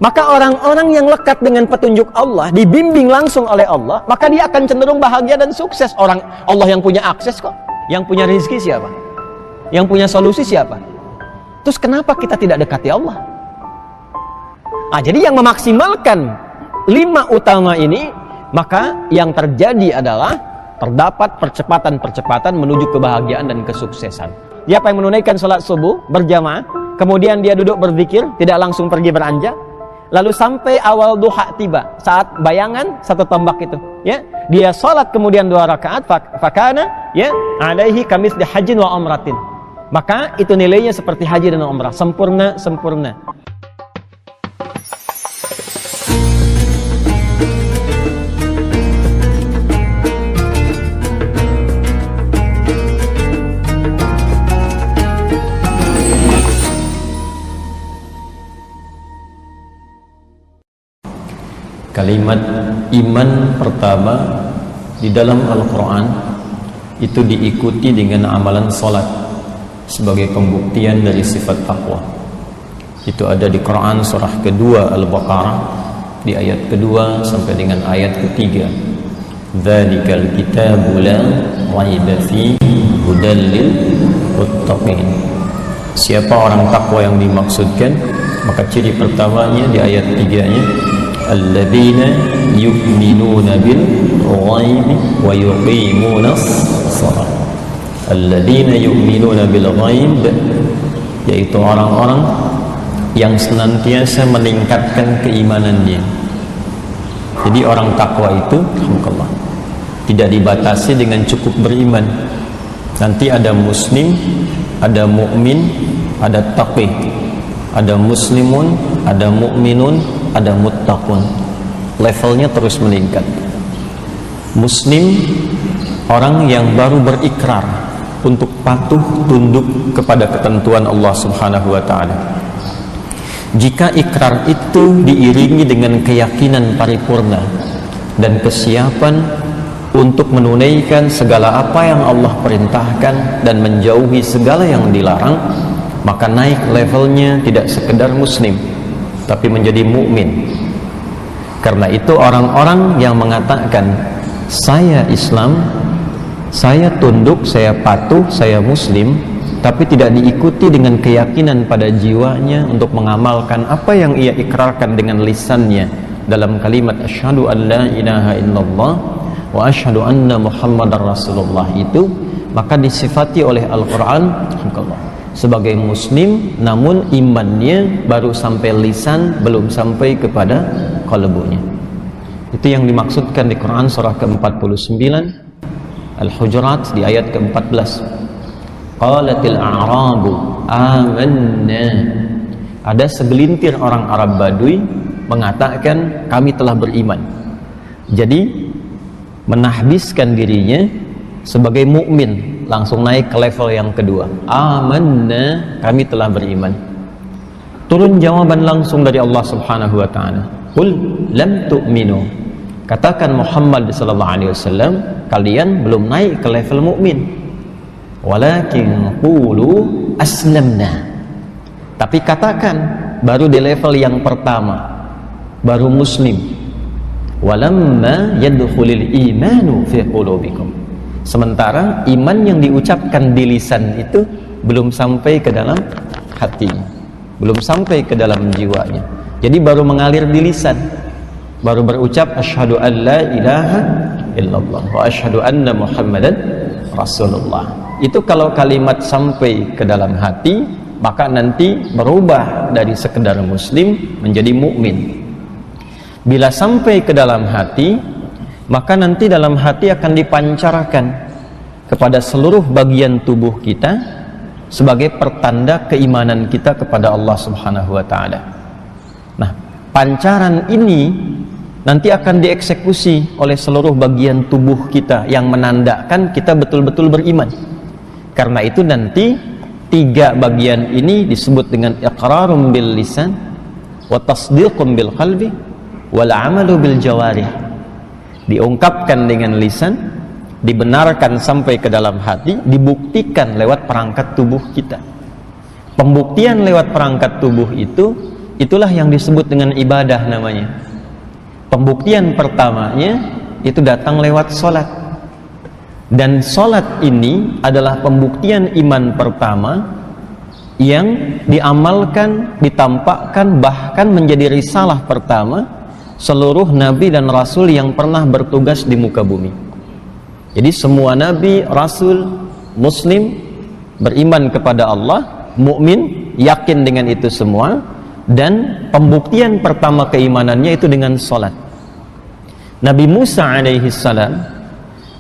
Maka orang-orang yang lekat dengan petunjuk Allah, dibimbing langsung oleh Allah, maka dia akan cenderung bahagia dan sukses. Orang Allah yang punya akses kok. Yang punya rezeki siapa? Yang punya solusi siapa? Terus kenapa kita tidak dekati Allah? Jadi yang memaksimalkan 5 utama ini, maka yang terjadi adalah terdapat percepatan-percepatan menuju kebahagiaan dan kesuksesan. Siapa yang menunaikan sholat subuh berjamaah, kemudian dia duduk berzikir, tidak langsung pergi beranjak, lalu sampai awal duha tiba, saat bayangan 1 tombak itu, ya, dia sholat kemudian 2 rakaat, fakana, ya, alaihi kamitsli hajjin wa umratin. Maka itu nilainya seperti haji dan umrah, sempurna. Kalimat iman pertama di dalam Al-Quran itu diikuti dengan amalan salat sebagai pembuktian dari sifat taqwa. Itu ada di Quran surah kedua Al-Baqarah di ayat kedua sampai dengan ayat ketiga. Dzalikal kitabu la raiba fihi hudal lil muttaqin. Siapa orang takwa yang dimaksudkan? Maka ciri pertamanya di ayat 3-nya, alladzina yu'minuna bil ghaibi wa yuqimuna shalah. Alladzina yu'minuna bil ghaib, yaitu orang-orang yang senantiasa meningkatkan keimanannya. Jadi orang takwa itu, alhamdulillah, tidak dibatasi dengan cukup beriman. Nanti ada muslim, ada mukmin, ada taqi, ada muslimun, ada mukminun, ada muttaqun. Levelnya terus meningkat. Muslim, orang yang baru berikrar untuk patuh tunduk kepada ketentuan Allah Subhanahu wa ta'ala. Jika ikrar itu diiringi dengan keyakinan paripurna dan kesiapan untuk menunaikan segala apa yang Allah perintahkan dan menjauhi segala yang dilarang, maka naik levelnya tidak sekedar muslim tapi menjadi mukmin. Karena itu orang-orang yang mengatakan saya Islam, saya tunduk, saya patuh, saya muslim, tapi tidak diikuti dengan keyakinan pada jiwanya untuk mengamalkan apa yang ia ikrarkan dengan lisannya dalam kalimat asyhadu an la ilaha illallah wa asyhadu anna muhammadar rasulullah, itu maka disifati oleh Al-Quran sebagai muslim, namun imannya baru sampai lisan, belum sampai kepada qalbunya. Itu yang dimaksudkan di Quran surah ke-49 Al-Hujurat di ayat ke-14. Qalatil a'rabu amanna. Ada segelintir orang Arab Badui mengatakan kami telah beriman. Jadi menahbiskan dirinya sebagai mukmin, langsung naik ke level yang kedua. Amanna, kami telah beriman. Turun jawaban langsung dari Allah Subhanahu wa ta'ala. Qul lam tu'minu. Katakan Muhammad sallallahu alaihi wasallam, kalian belum naik ke level mukmin. Walakin qulu aslamna. Tapi katakan baru di level yang pertama, baru muslim. Walamma yadkhulul imanu fi qulubikum. Sementara iman yang diucapkan di lisan itu belum sampai ke dalam hatinya, belum sampai ke dalam jiwanya. Jadi baru mengalir di lisan, baru berucap asyhadu an la ilaha illallah wa asyhadu anna muhammadan rasulullah. Itu kalau kalimat sampai ke dalam hati, maka nanti berubah dari sekedar muslim menjadi mukmin. Bila sampai ke dalam hati, maka nanti dalam hati akan dipancarkan kepada seluruh bagian tubuh kita sebagai pertanda keimanan kita kepada Allah Subhanahu wa ta'ala. Nah, pancaran ini nanti akan dieksekusi oleh seluruh bagian tubuh kita yang menandakan kita betul-betul beriman. Karena itu nanti 3 bagian ini disebut dengan iqrarum bil lisan wa tasdiqum bil qalbi wal amalu bil jawarih. Diungkapkan dengan lisan, dibenarkan sampai ke dalam hati, dibuktikan lewat perangkat tubuh kita. Pembuktian lewat perangkat tubuh itu Itulah yang disebut dengan ibadah namanya. Pembuktian pertamanya itu datang lewat sholat. Dan sholat ini adalah pembuktian iman pertama yang diamalkan, ditampakkan, bahkan menjadi risalah pertama seluruh nabi dan rasul yang pernah bertugas di muka bumi. Jadi semua nabi, rasul, muslim beriman kepada Allah, mukmin, yakin dengan itu semua, dan pembuktian pertama keimanannya itu dengan sholat. Nabi Musa alaihi salam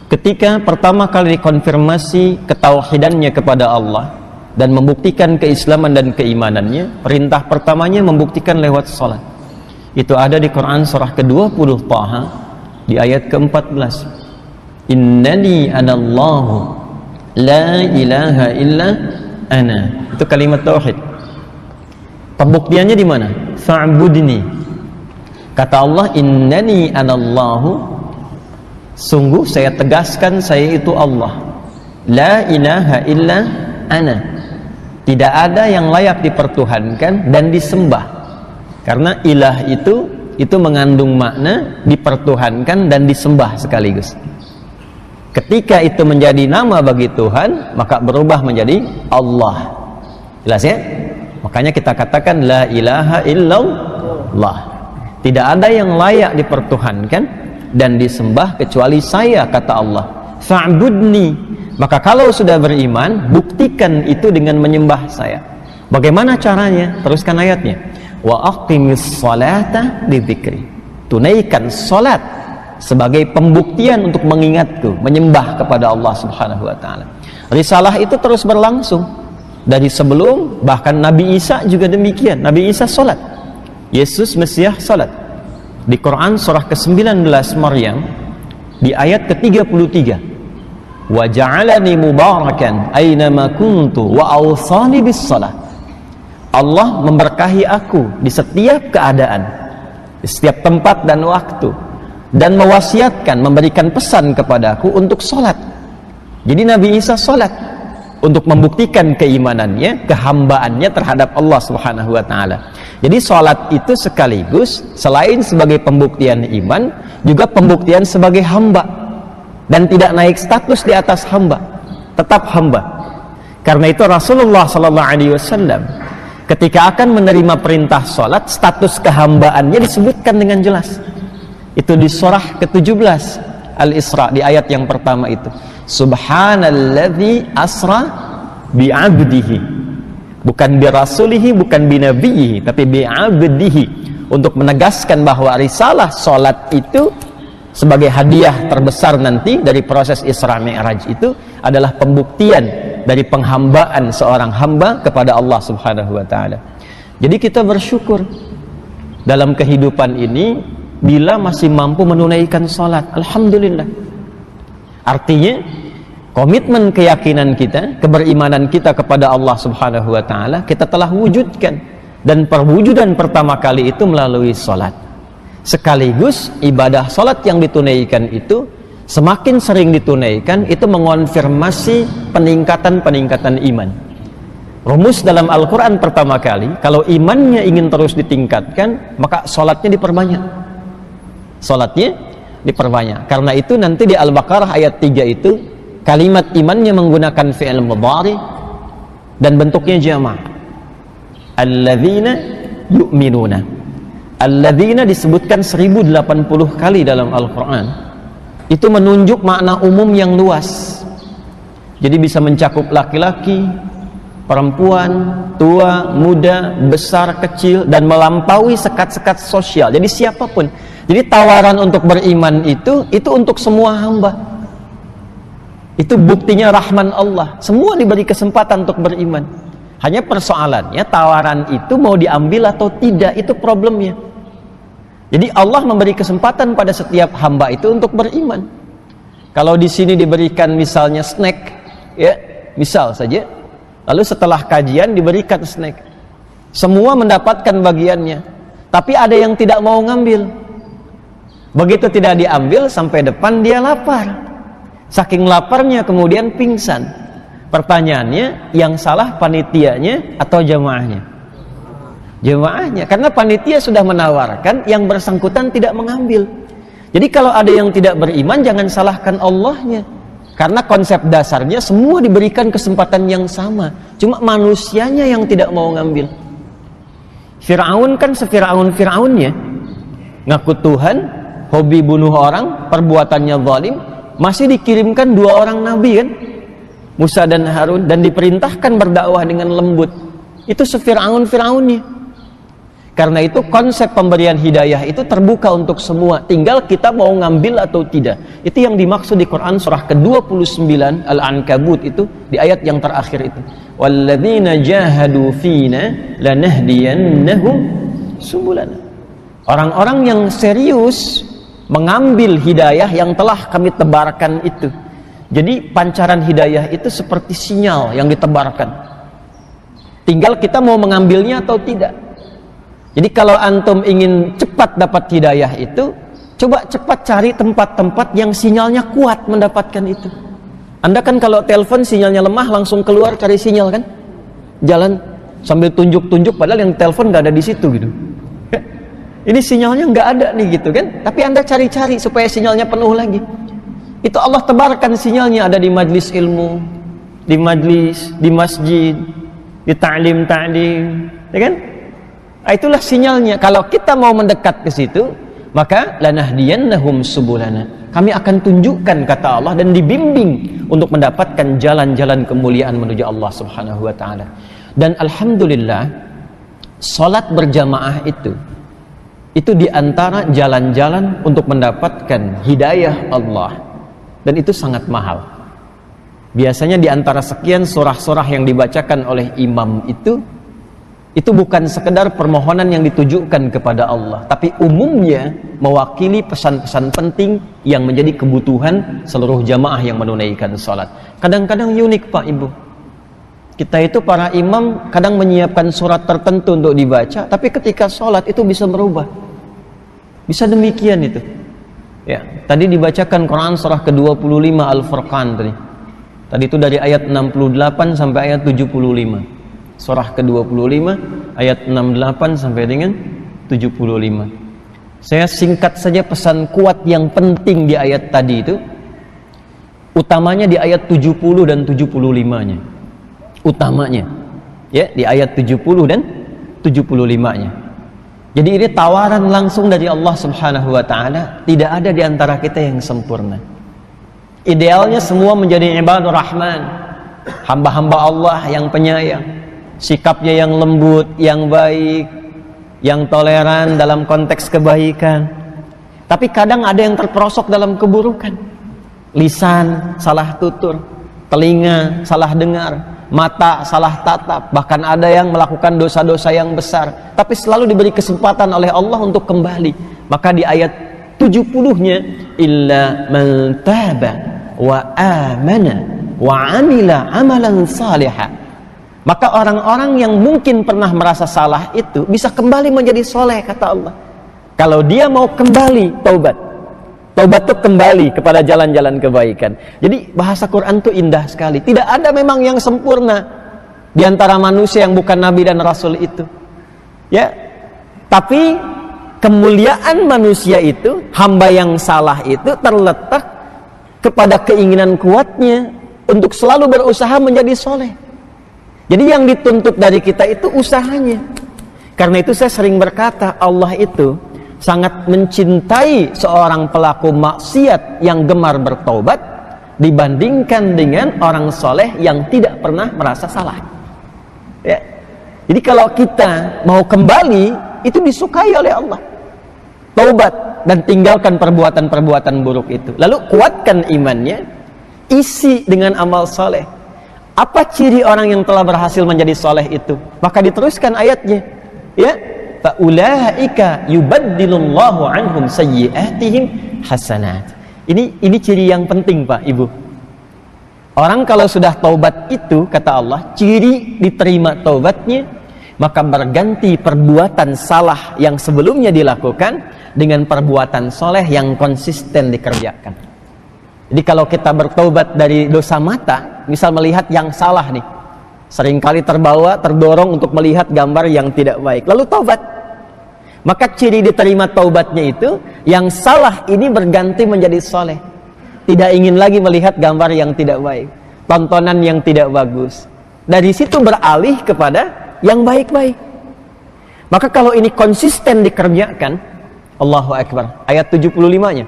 ketika pertama kali dikonfirmasi ketauhidannya kepada Allah dan membuktikan keislaman dan keimanannya, perintah pertamanya membuktikan lewat sholat. Itu ada di Quran surah ke-20 Taha di ayat ke-14. Innani anallahu la ilaha illa ana. Itu kalimat tauhid. Pembuktiannya di mana? Fa'budni. Kata Allah, innani anallahu, sungguh saya tegaskan saya itu Allah. La ilaha illa ana. Tidak ada yang layak dipertuhankan dan disembah. Karena ilah itu mengandung makna dipertuhankan dan disembah sekaligus. Ketika itu menjadi nama bagi Tuhan, maka berubah menjadi Allah. Jelas ya? Makanya kita katakan la ilaha illallah. Tidak ada yang layak dipertuhankan dan disembah kecuali saya, kata Allah. Fa'budni. Maka kalau sudah beriman, buktikan itu dengan menyembah saya. Bagaimana caranya? Teruskan ayatnya. Wa aqimis salata lidzikri. Tunaikan salat sebagai pembuktian untuk mengingatku, menyembah kepada Allah Subhanahu wa taala. Risalah itu terus berlangsung dari sebelum, bahkan Nabi Isa juga demikian. Nabi Isa salat, Yesus Mesias salat. Di Quran surah ke-19 Maryam di ayat ke-33, wa ja'alani mubarakan aynama kuntu wa awsani bis salat. Allah memberkahi aku di setiap keadaan, di setiap tempat dan waktu, dan mewasiatkan, memberikan pesan kepadaku untuk sholat. Jadi Nabi Isa sholat untuk membuktikan keimanannya, kehambaannya terhadap Allah Subhanahu wa taala. Jadi sholat itu sekaligus selain sebagai pembuktian iman, juga pembuktian sebagai hamba, dan tidak naik status di atas hamba, tetap hamba. Karena itu Rasulullah sallallahu alaihi wasallam ketika akan menerima perintah sholat, status kehambaannya disebutkan dengan jelas. Itu di surah ke-17 Al-Isra, di ayat yang pertama itu. Subhanalladzi asra bi'abdihi. Bukan birasulihi, bukan binabiyihi, tapi bi'abdihi. Untuk menegaskan bahwa risalah sholat itu sebagai hadiah terbesar nanti dari proses Isra Mi'raj itu adalah pembuktian dari penghambaan seorang hamba kepada Allah Subhanahu wa taala. Jadi kita bersyukur dalam kehidupan ini bila masih mampu menunaikan sholat. Alhamdulillah. Artinya komitmen keyakinan kita, keberimanan kita kepada Allah Subhanahu wa taala kita telah wujudkan, dan perwujudan pertama kali itu melalui sholat. Sekaligus ibadah sholat yang ditunaikan itu semakin sering ditunaikan, itu mengonfirmasi peningkatan-peningkatan iman. Rumus dalam Al-Quran pertama kali, kalau imannya ingin terus ditingkatkan, maka sholatnya diperbanyak. Sholatnya diperbanyak. Karena itu nanti di Al-Baqarah ayat 3 itu kalimat imannya menggunakan fi'il mudhari dan bentuknya jama'. Alladzina yu'minuna. Alladzina disebutkan 1080 kali dalam Al-Quran. Itu menunjuk makna umum yang luas. Jadi bisa mencakup laki-laki, perempuan, tua, muda, besar, kecil, dan melampaui sekat-sekat sosial. Jadi siapapun. Jadi tawaran untuk beriman itu untuk semua hamba. Itu buktinya rahman Allah. Semua diberi kesempatan untuk beriman. Hanya persoalannya tawaran itu mau diambil atau tidak, itu problemnya. Jadi Allah memberi kesempatan pada setiap hamba itu untuk beriman. Kalau di sini diberikan misalnya snack, ya, misal saja, lalu setelah kajian diberikan snack, semua mendapatkan bagiannya, tapi ada yang tidak mau ngambil. Begitu tidak diambil, sampai depan dia lapar. Saking laparnya kemudian pingsan. Pertanyaannya, yang salah panitianya atau jamaahnya? Jemaahnya, karena panitia sudah menawarkan, yang bersangkutan tidak mengambil. Jadi kalau ada yang tidak beriman, jangan salahkan Allahnya, karena konsep dasarnya semua diberikan kesempatan yang sama, cuma manusianya yang tidak mau ngambil. Fir'aun kan se-Fir'aun-Fir'aunnya, ngaku Tuhan, hobi bunuh orang, perbuatannya zalim, masih dikirimkan 2 orang nabi kan, Musa dan Harun, dan diperintahkan berdakwah dengan lembut. Itu se-Fir'aun-Fir'aunnya. Karena itu konsep pemberian hidayah itu terbuka untuk semua, tinggal kita mau ngambil atau tidak. Itu yang dimaksud di Quran surah ke-29 Al-Ankabut, itu di ayat yang terakhir itu, walladzina jahadu fina lanahdiyannahum subulana. Orang-orang yang serius mengambil hidayah yang telah kami tebarkan itu. Jadi pancaran hidayah itu seperti sinyal yang ditebarkan, tinggal kita mau mengambilnya atau tidak. Jadi kalau antum ingin cepat dapat hidayah itu, coba cepat cari tempat-tempat yang sinyalnya kuat mendapatkan itu. Anda kan kalau telepon sinyalnya lemah, langsung keluar cari sinyal kan, jalan sambil tunjuk-tunjuk, padahal yang telepon nggak ada di situ gitu. Ini sinyalnya nggak ada nih gitu kan, tapi Anda cari-cari supaya sinyalnya penuh lagi. Itu Allah tebarkan sinyalnya, ada di majlis ilmu, di majlis, di masjid, di ta'lim, ya kan? Nah, itulah sinyalnya. Kalau kita mau mendekat ke situ, maka lanahdiyannahum subulana. Kami akan tunjukkan, kata Allah, dan dibimbing untuk mendapatkan jalan-jalan kemuliaan menuju Allah Subhanahu wa taala. Dan alhamdulillah, salat berjamaah itu di antara jalan-jalan untuk mendapatkan hidayah Allah. Dan itu sangat mahal. Biasanya di antara sekian surah-surah yang dibacakan oleh imam itu bukan sekedar permohonan yang ditujukan kepada Allah, tapi umumnya mewakili pesan-pesan penting yang menjadi kebutuhan seluruh jamaah yang menunaikan salat. Kadang-kadang unik Pak Ibu, kita itu para imam kadang menyiapkan surat tertentu untuk dibaca, tapi ketika salat itu bisa berubah. Bisa demikian itu. Ya, tadi dibacakan Quran surah ke-25 Al-Furqan tadi. Tadi itu dari ayat 68 sampai ayat 75. Surah ke-25 ayat 68 sampai dengan 75. Saya singkat saja pesan kuat yang penting di ayat tadi itu. Utamanya di ayat 70 dan 75-nya. Utamanya ya, di ayat 70 dan 75-nya. Jadi ini tawaran langsung dari Allah Subhanahu wa taala, tidak ada di antara kita yang sempurna. Idealnya semua menjadi ibadur rahman, hamba-hamba Allah yang penyayang, sikapnya yang lembut, yang baik, yang toleran dalam konteks kebaikan. Tapi kadang ada yang terperosok dalam keburukan. Lisan salah tutur, telinga salah dengar, mata salah tatap, bahkan ada yang melakukan dosa-dosa yang besar, tapi selalu diberi kesempatan oleh Allah untuk kembali. Maka di ayat 70-nya, illa man taba wa amana wa amila amalan salihah. Maka orang-orang yang mungkin pernah merasa salah itu bisa kembali menjadi soleh, kata Allah. Kalau dia mau kembali taubat. Taubat itu kembali kepada jalan-jalan kebaikan. Jadi bahasa Quran itu indah sekali. Tidak ada memang yang sempurna di antara manusia yang bukan nabi dan rasul itu. Ya. Tapi kemuliaan manusia itu, hamba yang salah itu terletak kepada keinginan kuatnya untuk selalu berusaha menjadi soleh. Jadi yang dituntut dari kita itu usahanya. Karena itu saya sering berkata, Allah itu sangat mencintai seorang pelaku maksiat yang gemar bertaubat dibandingkan dengan orang soleh yang tidak pernah merasa salah. Ya. Jadi kalau kita mau kembali, itu disukai oleh Allah. Taubat dan tinggalkan perbuatan-perbuatan buruk itu. Lalu kuatkan imannya, isi dengan amal soleh. Apa ciri orang yang telah berhasil menjadi soleh itu? Maka diteruskan ayatnya, ya, faulaika yubaddilullahu anhum sayyi'atihim hasanat. Ini ciri yang penting Pak Ibu. Orang kalau sudah taubat itu, kata Allah, ciri diterima taubatnya, maka berganti perbuatan salah yang sebelumnya dilakukan dengan perbuatan soleh yang konsisten dikerjakan. Jadi kalau kita bertaubat dari dosa mata, misal melihat yang salah nih, seringkali terdorong untuk melihat gambar yang tidak baik, lalu taubat. Maka ciri diterima taubatnya itu, yang salah ini berganti menjadi soleh, tidak ingin lagi melihat gambar yang tidak baik, tontonan yang tidak bagus. Dari situ beralih kepada yang baik-baik. Maka kalau ini konsisten dikerjakan, Allahu Akbar, ayat 75-nya,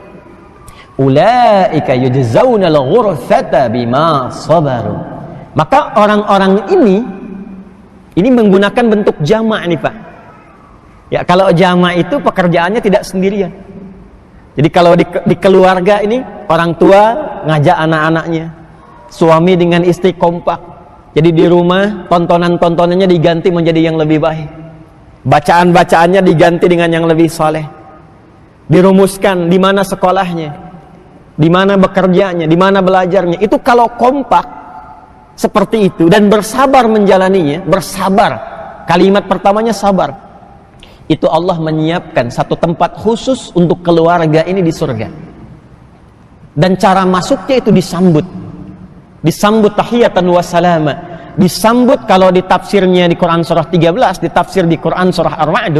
ulaika yujzaunal ghurfata bima sabaru. Maka orang-orang ini menggunakan bentuk jamak nih Pak. Ya, kalau jamak itu pekerjaannya tidak sendirian. Jadi kalau di keluarga ini, orang tua ngajak anak-anaknya, suami dengan istri kompak. Jadi di rumah tontonan-tontonannya diganti menjadi yang lebih baik, bacaan-bacaannya diganti dengan yang lebih soleh. Dirumuskan di mana sekolahnya, di mana bekerjanya, di mana belajarnya. Itu kalau kompak seperti itu dan bersabar menjalaninya, bersabar. Kalimat pertamanya sabar. Itu Allah menyiapkan satu tempat khusus untuk keluarga ini di surga. Dan cara masuknya itu disambut. Disambut tahiyatan wa salama. Disambut kalau ditafsirnya di Quran surah 13, ditafsir di Quran surah Ar-Ra'd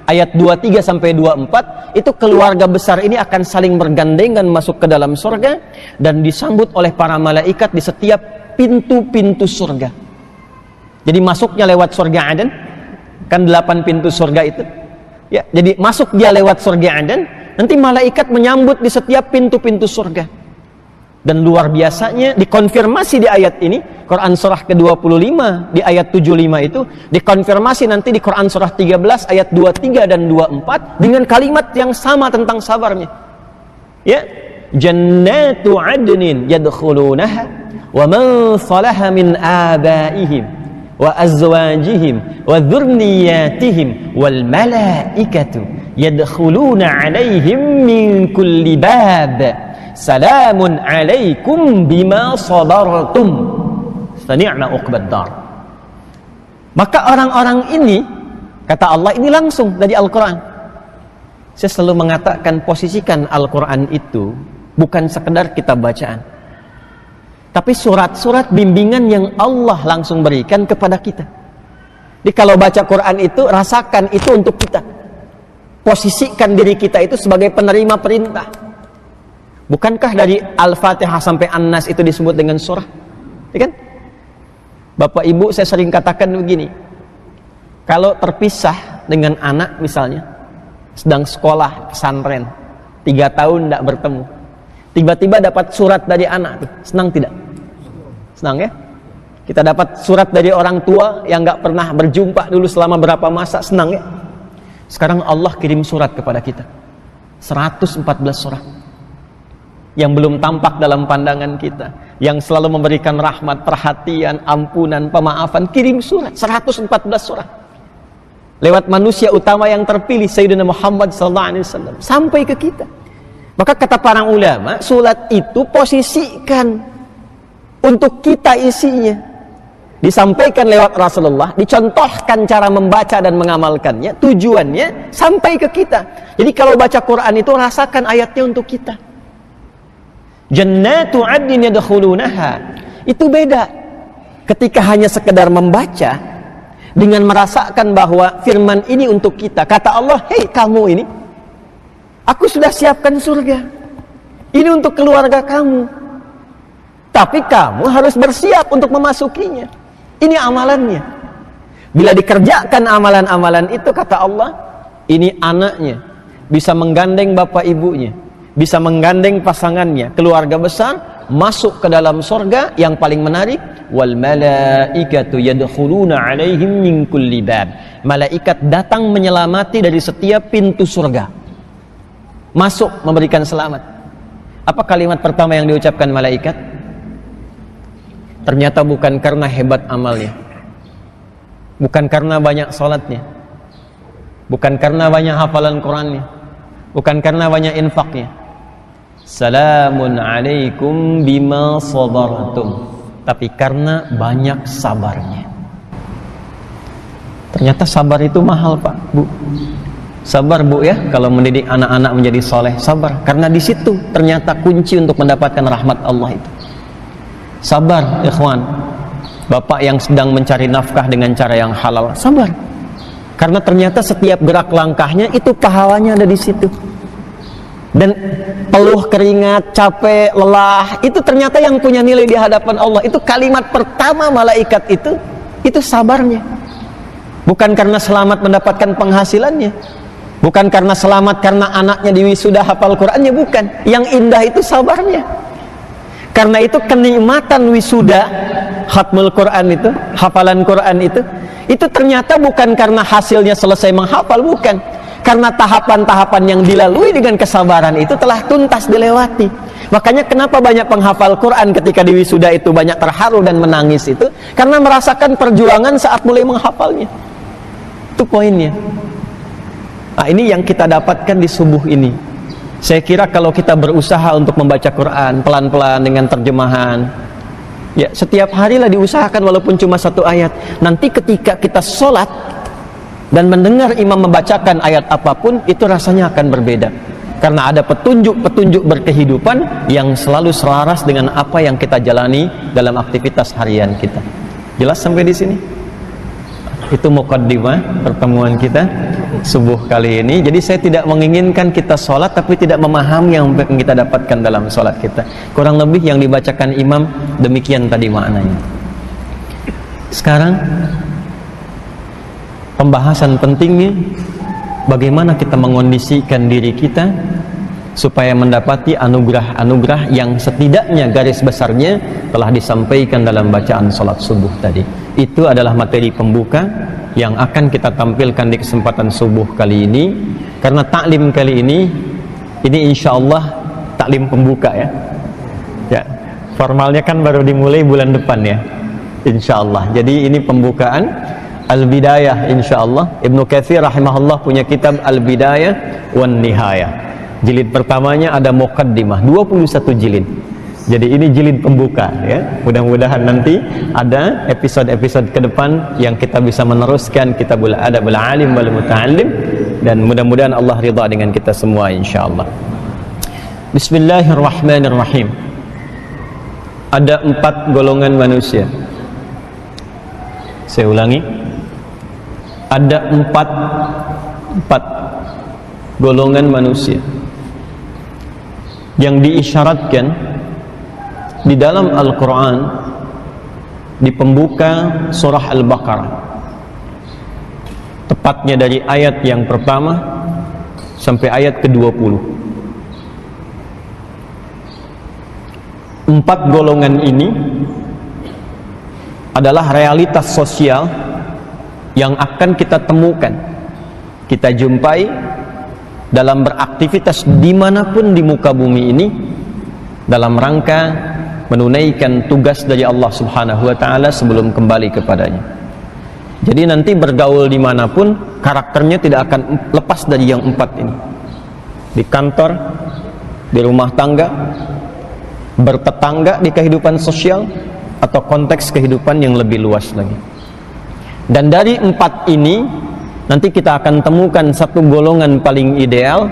ayat 23 sampai 24, itu keluarga besar ini akan saling bergandengan masuk ke dalam surga dan disambut oleh para malaikat di setiap pintu-pintu surga. Jadi masuknya lewat surga Aden, kan 8 pintu surga itu. Ya, jadi masuk dia lewat surga Aden, nanti malaikat menyambut di setiap pintu-pintu surga. Dan luar biasanya dikonfirmasi di ayat ini, Quran surah ke-25 di ayat 75 itu dikonfirmasi nanti di Quran surah 13 ayat 23 dan 24 dengan kalimat yang sama tentang sabarnya. Ya, jannatu adnin yadkhulunaha wa man salaha min abaihim wa azwajihim wa dhurriyyatihim wal malaikatu yadkhuluna alaihim min kulli bab salamun alaikum bima sabartum fa ni'ma uqbad dar. Maka orang-orang ini, kata Allah, ini langsung dari Al-Quran. Saya selalu mengatakan, posisikan Al-Quran itu bukan sekedar kitab bacaan, tapi surat-surat bimbingan yang Allah langsung berikan kepada kita. Jadi kalau baca Quran itu, rasakan itu untuk kita. Posisikan diri kita itu sebagai penerima perintah. Bukankah dari Al-Fatihah sampai An-Nas itu disebut dengan surah? Ya kan? Bapak Ibu, saya sering katakan begini. Kalau terpisah dengan anak misalnya, sedang sekolah pesantren, 3 tahun tidak bertemu, tiba-tiba dapat surat dari anak, senang tidak? Senang ya? Kita dapat surat dari orang tua yang nggak pernah berjumpa dulu selama berapa masa, senang ya? Sekarang Allah kirim surat kepada kita, 114 surat yang belum tampak dalam pandangan kita, yang selalu memberikan rahmat, perhatian, ampunan, pemaafan. Kirim surat, 114 surat lewat manusia utama yang terpilih, Sayyidina Muhammad SAW, sampai ke kita. Maka kata para ulama, surat itu posisikan untuk kita isinya, disampaikan lewat Rasulullah, dicontohkan cara membaca dan mengamalkannya, tujuannya sampai ke kita. Jadi kalau baca Quran itu rasakan ayatnya untuk kita. Jannatu adnin yadkhulunaha. Itu beda ketika hanya sekedar membaca dengan merasakan bahwa firman ini untuk kita. Kata Allah, hei kamu ini, aku sudah siapkan surga. Ini untuk keluarga kamu. Tapi kamu harus bersiap untuk memasukinya. Ini amalannya. Bila dikerjakan amalan-amalan itu, kata Allah, ini anaknya bisa menggandeng bapak ibunya, bisa menggandeng pasangannya, keluarga besar, masuk ke dalam surga. Yang paling menarik, wal malaikatu yadkhuluna alaihim min kulli bab. Malaikat datang menyelamati dari setiap pintu surga, masuk memberikan selamat. Apa kalimat pertama yang diucapkan malaikat? Ternyata bukan karena hebat amalnya, bukan karena banyak salatnya, bukan karena banyak hafalan Qurannya, bukan karena banyak infaknya. Salamun alaikum bima sabartum. Tapi karena banyak sabarnya. Ternyata sabar itu mahal, Pak, Bu. Sabar, Bu, ya, kalau mendidik anak-anak menjadi soleh, sabar. Karena di situ ternyata kunci untuk mendapatkan rahmat Allah itu. Sabar, ikhwan. bapak yang sedang mencari nafkah dengan cara yang halal, sabar. Karena ternyata setiap gerak langkahnya itu pahalanya ada di situ. Dan peluh keringat, capek, lelah, itu ternyata yang punya nilai di hadapan Allah. Itu kalimat pertama malaikat itu sabarnya. Bukan karena selamat mendapatkan penghasilannya, bukan karena selamat karena anaknya di wisuda hafal Qur'annya, bukan. Yang indah itu sabarnya. Karena itu kenikmatan wisuda, khatmul Quran itu, hafalan Quran itu ternyata bukan karena hasilnya selesai menghafal, bukan. Karena tahapan-tahapan yang dilalui dengan kesabaran itu telah tuntas dilewati. Makanya kenapa banyak penghafal Quran ketika di wisuda itu banyak terharu dan menangis itu, karena merasakan perjuangan saat mulai menghafalnya. Itu poinnya. Nah, ini yang kita dapatkan di subuh ini. Saya kira kalau kita berusaha untuk membaca Quran pelan-pelan dengan terjemahan, ya setiap harilah diusahakan walaupun cuma 1 ayat. Nanti ketika kita sholat dan mendengar imam membacakan ayat apapun, itu rasanya akan berbeda. Karena ada petunjuk-petunjuk berkehidupan yang selalu selaras dengan apa yang kita jalani dalam aktivitas harian kita. Jelas sampai di sini? Itu muqaddimah pertemuan kita subuh kali ini. Jadi saya tidak menginginkan kita sholat tapi tidak memahami yang kita dapatkan dalam sholat kita. Kurang lebih yang dibacakan imam demikian tadi maknanya. Sekarang pembahasan pentingnya bagaimana kita mengondisikan diri kita supaya mendapati anugerah-anugerah yang setidaknya garis besarnya telah disampaikan dalam bacaan sholat subuh tadi. Itu adalah materi pembuka yang akan kita tampilkan di kesempatan subuh kali ini. Karena taklim kali ini insya Allah taklim pembuka ya. Ya, formalnya kan baru dimulai bulan depan ya, insya Allah. Jadi ini pembukaan Al-Bidayah insya Allah. Ibnu Katsir rahimahullah punya kitab Al-Bidayah wan Nihayah. Jilid pertamanya ada muqaddimah, 21 jilid. Jadi ini jilid pembuka ya. Mudah-mudahan nanti ada episode-episode ke depan yang kita bisa meneruskan kitabul adabul alim wal muta'allim, dan mudah-mudahan Allah ridha dengan kita semua insyaallah. Bismillahirrahmanirrahim. Ada 4 golongan manusia. Saya ulangi. Ada 4 golongan manusia yang diisyaratkan di dalam Al-Quran di pembuka surah Al-Baqarah, tepatnya dari ayat yang pertama sampai ayat ke-20. 4 golongan ini adalah realitas sosial yang akan kita temukan, kita jumpai dalam beraktivitas dimanapun di muka bumi ini dalam rangka menunaikan tugas dari Allah Subhanahu wa ta'ala sebelum kembali kepadanya. Jadi nanti bergaul dimanapun, karakternya tidak akan lepas dari yang 4 ini. Di kantor, di rumah tangga, bertetangga di kehidupan sosial, atau konteks kehidupan yang lebih luas lagi. Dan dari 4 ini nanti kita akan temukan satu golongan paling ideal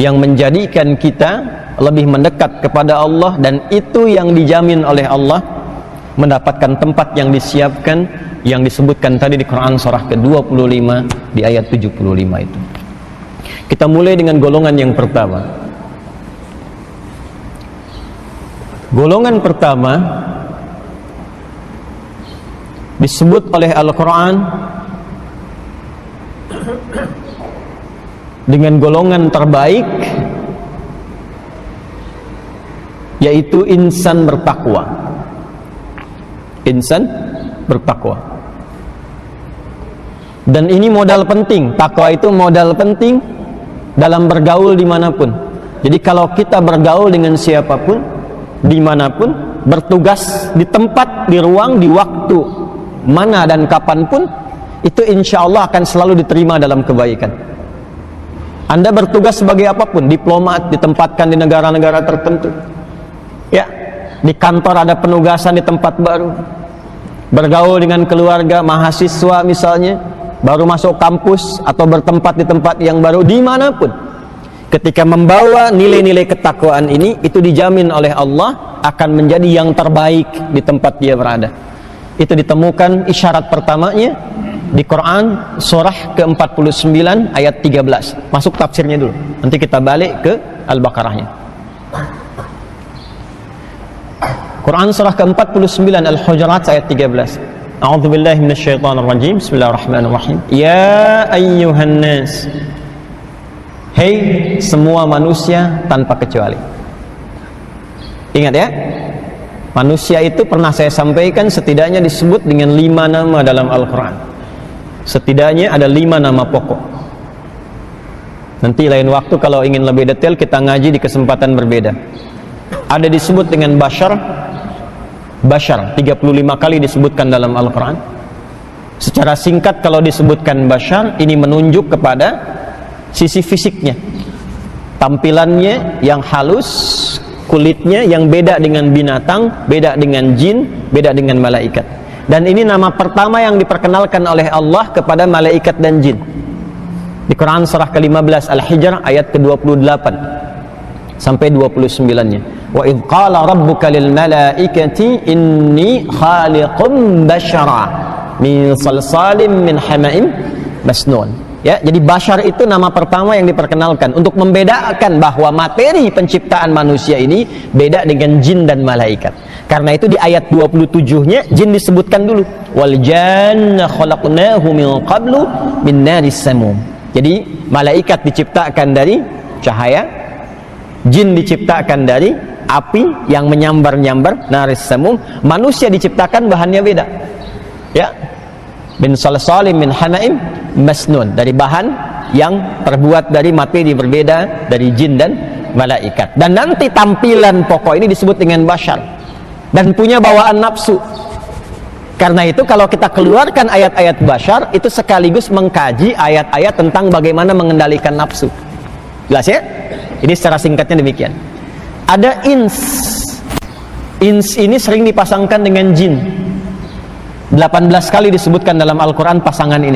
yang menjadikan kita lebih mendekat kepada Allah, dan itu yang dijamin oleh Allah mendapatkan tempat yang disiapkan yang disebutkan tadi di Quran surah ke-25 di ayat 75 itu. Kita mulai dengan golongan yang pertama. Golongan pertama disebut oleh Al-Quran dengan golongan terbaik, yaitu insan bertakwa. Insan bertakwa. Dan ini modal penting. Takwa itu modal penting dalam bergaul dimanapun. Jadi kalau kita bergaul dengan siapapun, dimanapun, bertugas di tempat, di ruang, di waktu mana dan kapanpun, itu insya Allah akan selalu diterima dalam kebaikan. Anda bertugas sebagai apapun, diplomat, ditempatkan di negara-negara tertentu, ya, di kantor ada penugasan di tempat baru, bergaul dengan keluarga, mahasiswa misalnya, baru masuk kampus atau bertempat di tempat yang baru, dimanapun, ketika membawa nilai-nilai ketakwaan ini, itu dijamin oleh Allah akan menjadi yang terbaik di tempat dia berada. Itu ditemukan isyarat pertamanya di Quran surah ke-49 ayat 13. Masuk tafsirnya dulu. Nanti kita balik ke Al-Baqarahnya. Quran surah ke-49 Al-Hujurat ayat 13. A'udzubillahi minasyaitonirrajim. Bismillahirrahmanirrahim. Ya ayyuhan nas. Hei semua manusia tanpa kecuali. Ingat ya. Manusia itu pernah saya sampaikan setidaknya disebut dengan 5 nama dalam Al-Quran. Setidaknya ada 5 nama pokok. Nanti lain waktu kalau ingin lebih detail kita ngaji di kesempatan berbeda. Ada disebut dengan bashar. Bashar 35 kali disebutkan dalam Al-Quran. Secara singkat kalau disebutkan bashar, ini menunjuk kepada sisi fisiknya, tampilannya yang halus, kulitnya yang beda dengan binatang, beda dengan jin, beda dengan malaikat. Dan ini nama pertama yang diperkenalkan oleh Allah kepada malaikat dan jin di Quran surah ke-15 Al-Hijr ayat ke-28 sampai 29-nya. Wa idh qala rabbuka lil malaikati inni khaliqum bashara min salsalim min hama'in masnun. Ya, jadi bashar itu nama pertama yang diperkenalkan untuk membedakan bahwa materi penciptaan manusia ini beda dengan jin dan malaikat. Karena itu di ayat 27-nya jin disebutkan dulu. Wal janna khalaqnahu min qablu min naris samum. Jadi malaikat diciptakan dari cahaya, jin diciptakan dari api yang menyambar-nyambar naris samum. Manusia diciptakan bahannya beda. Ya. Min salsalim min hama'im masnun, dari bahan yang terbuat dari materi berbeda dari jin dan malaikat. Dan nanti tampilan pokok ini disebut dengan bashar dan punya bawaan nafsu. Karena itu kalau kita keluarkan ayat-ayat bashar itu sekaligus mengkaji ayat-ayat tentang bagaimana mengendalikan nafsu. Jelas ya? Ini secara singkatnya demikian. Ada ins. Ins ini sering dipasangkan dengan jin. 18 kali disebutkan dalam Al-Quran pasangan ini.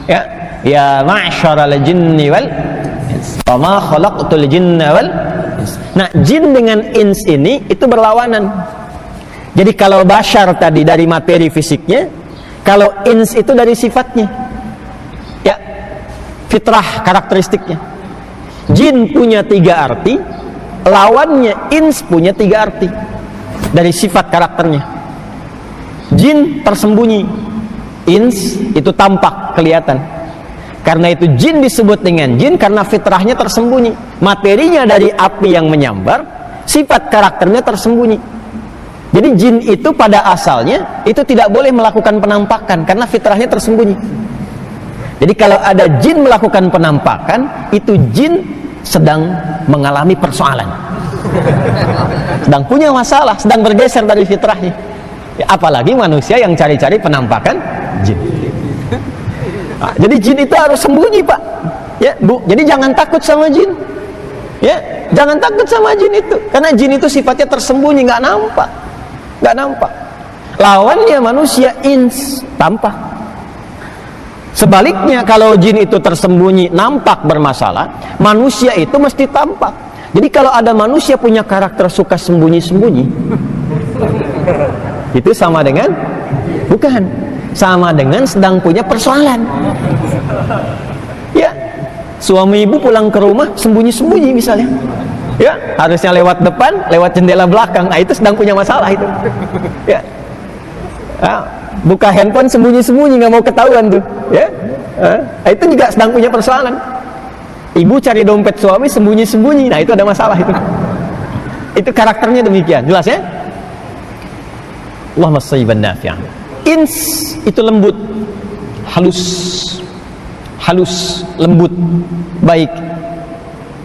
Ya, ya ma'syaral jinni wal ins, wa ma khalaqtul jinna wal ins. Nah, jin dengan ins ini itu berlawanan. Jadi kalau bashar tadi dari materi fisiknya, kalau ins itu dari sifatnya. Ya, fitrah karakteristiknya. Jin punya 3 arti, lawannya ins punya 3 arti dari sifat karakternya. Jin tersembunyi, ins itu tampak, kelihatan. Karena itu jin disebut dengan jin karena fitrahnya tersembunyi. Materinya dari api yang menyambar, sifat karakternya tersembunyi. Jadi jin itu pada asalnya itu tidak boleh melakukan penampakan karena fitrahnya tersembunyi. Jadi kalau ada jin melakukan penampakan, itu jin sedang mengalami persoalan, sedang punya masalah, sedang bergeser dari fitrahnya. Ya, apalagi manusia yang cari-cari penampakan jin. Nah, jadi jin itu harus sembunyi, Pak. Ya, Bu. Jadi jangan takut sama jin. Ya, jangan takut sama jin itu. Karena jin itu sifatnya tersembunyi, nggak nampak. Nggak nampak. Lawannya manusia ins, tampak. Sebaliknya kalau jin itu tersembunyi, nampak bermasalah, manusia itu mesti tampak. Jadi kalau ada manusia punya karakter suka sembunyi-sembunyi, itu sama dengan bukan, sama dengan sedang punya persoalan. Ya, suami ibu pulang ke rumah sembunyi-sembunyi misalnya. Ya, harusnya lewat depan, lewat jendela belakang. Nah, itu sedang punya masalah itu. Ya. Nah, buka handphone sembunyi-sembunyi, nggak mau ketahuan tuh. Ya. Nah, itu juga sedang punya persoalan. Ibu cari dompet suami sembunyi-sembunyi. Nah, itu ada masalah itu. Itu karakternya demikian. Jelas ya? Allahumma shayyiban nafi'an. Ins itu lembut, halus, halus, lembut, baik.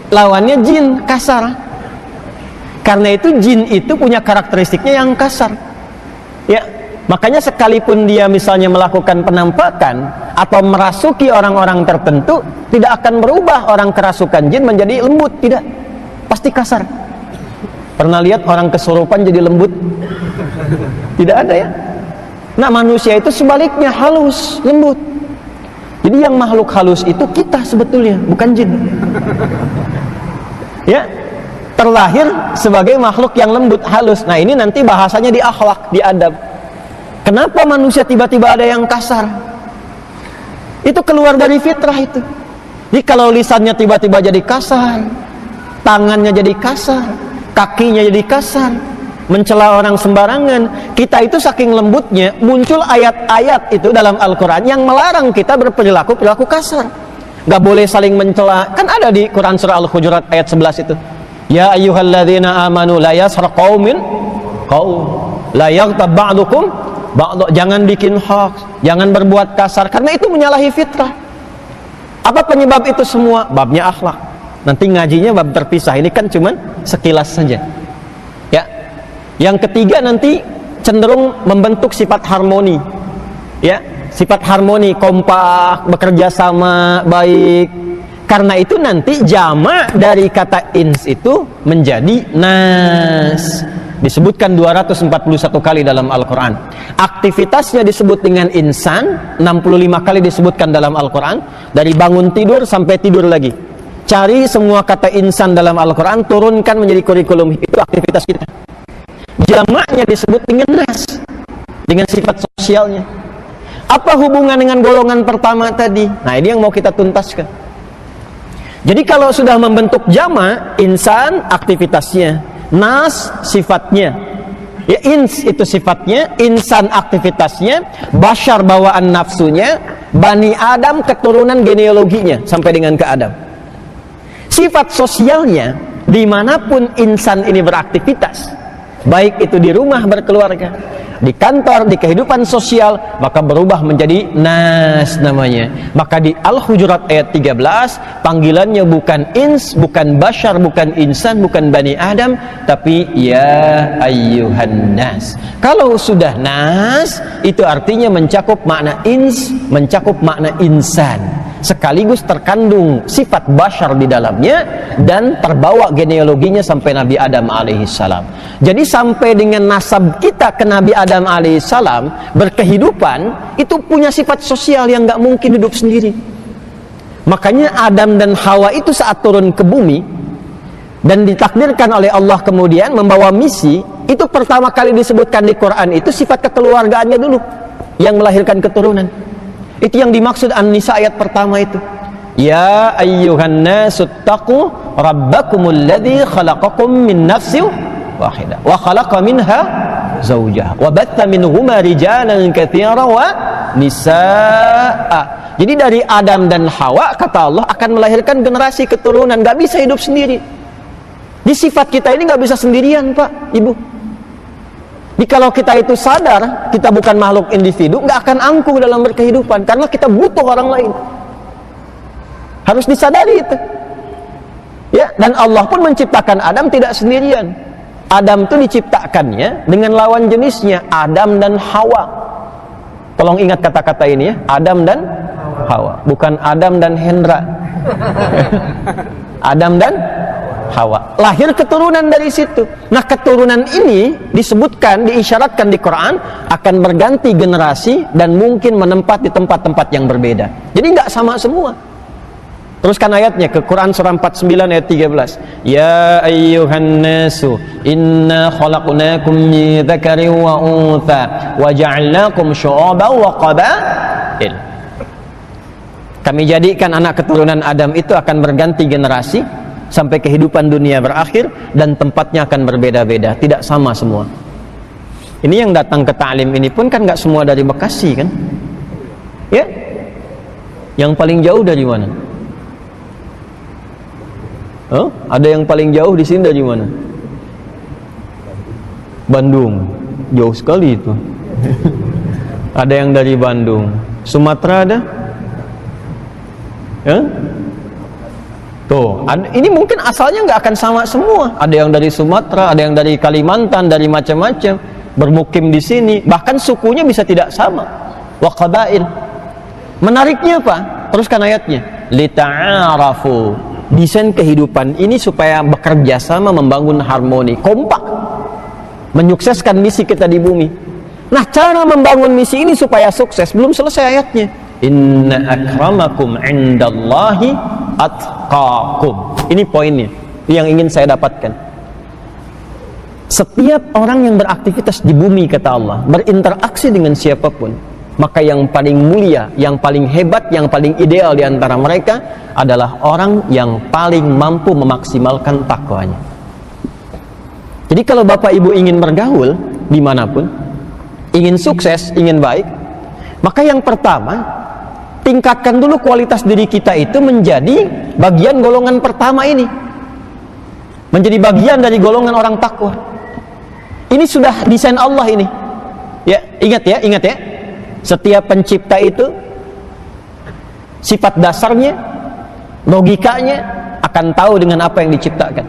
Lawannya jin, kasar. Karena itu jin itu punya karakteristiknya yang kasar. Ya, makanya sekalipun dia misalnya melakukan penampakan atau merasuki orang-orang tertentu, tidak akan berubah orang kerasukan jin menjadi lembut, tidak. Pasti kasar. Pernah lihat orang kesurupan jadi lembut? Tidak ada ya. Nah, manusia itu sebaliknya halus, lembut. Jadi yang makhluk halus itu kita sebetulnya, bukan jin. Ya, terlahir sebagai makhluk yang lembut, halus. Nah, ini nanti bahasanya di akhlak, di adab. Kenapa manusia tiba-tiba ada yang kasar? Itu keluar dari fitrah itu. Jadi kalau lisannya tiba-tiba jadi kasar, tangannya jadi kasar, kakinya jadi kasar, mencela orang sembarangan, kita itu saking lembutnya, muncul ayat-ayat itu dalam Al-Quran yang melarang kita berperilaku kasar. Gak boleh saling mencela. Kan ada di Quran surah Al-Hujurat ayat 11 itu. Ya ayyuhalladzina amanu la yasraq qaumin qaum la yaghtab ba'dukum ba'd. Jangan bikin hoax, jangan berbuat kasar, karena itu menyalahi fitrah. Apa penyebab itu semua? Babnya akhlak. Nanti ngajinya bab terpisah. Ini kan cuman sekilas saja. Ya. Yang ketiga nanti cenderung membentuk sifat harmoni. Ya, sifat harmoni, kompak, bekerja sama, baik. Karena itu nanti jamak dari kata ins itu menjadi nas. Disebutkan 241 kali dalam Al-Quran. Aktivitasnya disebut dengan insan, 65 kali disebutkan dalam Al-Quran. Dari bangun tidur sampai tidur lagi. Cari semua kata insan dalam Al-Quran, turunkan menjadi kurikulum. Itu aktivitas kita. Jamaknya disebut dengan nas, dengan sifat sosialnya. Apa hubungan dengan golongan pertama tadi? Nah, ini yang mau kita tuntaskan. Jadi kalau sudah membentuk jamak, insan aktivitasnya, nas sifatnya, ya, ins itu sifatnya, insan aktivitasnya, bashar bawaan nafsunya, bani Adam keturunan genealoginya sampai dengan ke Adam. Sifat sosialnya, dimanapun insan ini beraktivitas, baik itu di rumah berkeluarga, di kantor, di kehidupan sosial, maka berubah menjadi nas namanya. Maka di Al-Hujurat ayat 13, panggilannya bukan ins, bukan bashar, bukan insan, bukan bani Adam, tapi ya ayyuhan nas. Kalau sudah nas, itu artinya mencakup makna ins, mencakup makna insan, sekaligus terkandung sifat bashar di dalamnya, dan terbawa genealoginya sampai Nabi Adam alaihissalam. Jadi sampai dengan nasab kita ke Nabi Adam alaihissalam berkehidupan, itu punya sifat sosial yang gak mungkin hidup sendiri. Makanya Adam dan Hawa itu saat turun ke bumi dan ditakdirkan oleh Allah kemudian membawa misi, itu pertama kali disebutkan di Quran itu sifat kekeluargaannya dulu yang melahirkan keturunan. Itu yang dimaksud An-Nisa ayat pertama itu. Ya ayyuhan nasuttaqu rabbakumul ladzi khalaqakum min nafsin wahidah wa khalaqa minha zawjaha wa batta minhuma rijalan katsiran wa nisaa. Jadi dari Adam dan Hawa, kata Allah, akan melahirkan generasi keturunan, gak bisa hidup sendiri. Di sifat kita ini gak bisa sendirian, Pak, Ibu. Jadi kalau kita itu sadar kita bukan makhluk individu, gak akan angkuh dalam berkehidupan, karena kita butuh orang lain. Harus disadari itu. Ya, dan Allah pun menciptakan Adam tidak sendirian. Adam itu diciptakannya dengan lawan jenisnya, Adam dan Hawa. Tolong ingat kata-kata ini ya, Adam dan Hawa, bukan Adam dan Hendra. Adam dan Hawa. Lahir keturunan dari situ. Nah, keturunan ini disebutkan, diisyaratkan di Quran akan berganti generasi dan mungkin menempat di tempat-tempat yang berbeda. Jadi nggak sama semua. Teruskan ayatnya ke Quran surah 49 ayat 13. Ya ayyuhan nasu inna khalaqnakum min dzakarin wa untha wa ja'alnakum syu'uban wa qabail. Kami jadikan anak keturunan Adam itu akan berganti generasi sampai kehidupan dunia berakhir, dan tempatnya akan berbeda-beda, tidak sama semua. Ini yang datang ke ta'lim ini pun kan nggak semua dari Bekasi kan? Ya? Yang paling jauh dari mana? Oh, ada yang paling jauh di sini dari mana? Bandung. Jauh sekali itu. Ada yang dari Bandung. Sumatera ada? Ya? Tuh, ini mungkin asalnya nggak akan sama semua. Ada yang dari Sumatera, ada yang dari Kalimantan, dari macam-macam, bermukim di sini. Bahkan sukunya bisa tidak sama. Wa qabail. Menariknya apa? Teruskan ayatnya. Lita'arafu. Desain kehidupan ini supaya bekerja sama, membangun harmoni, kompak, menyukseskan misi kita di bumi. Nah, cara membangun misi ini supaya sukses belum selesai ayatnya. Inna akramakum indallahi atqakum. atqakum. Ini poinnya yang ingin saya dapatkan. Inna akramakum indallahi atqakum. Inna akramakum indallahi atqakum. Inna akramakum indallahi atqakum. Inna akramakum indallahi atqakum. Inna akramakum indallahi atqakum. Inna akramakum indallahi atqakum. Inna akramakum indallahi atqakum. Ini poinnya yang ingin saya dapatkan. Setiap orang yang beraktivitas di bumi, kata Allah, berinteraksi dengan siapapun, maka yang paling mulia, yang paling hebat, yang paling ideal di antara mereka adalah orang yang paling mampu memaksimalkan takwanya. Jadi kalau Bapak Ibu ingin bergaul dimanapun, ingin sukses, ingin baik, maka yang pertama, tingkatkan dulu kualitas diri kita itu menjadi bagian golongan pertama ini, menjadi bagian dari golongan orang takwa. Ini sudah desain Allah ini. Ya, ingat ya. Setiap pencipta itu sifat dasarnya, logikanya akan tahu dengan apa yang diciptakan.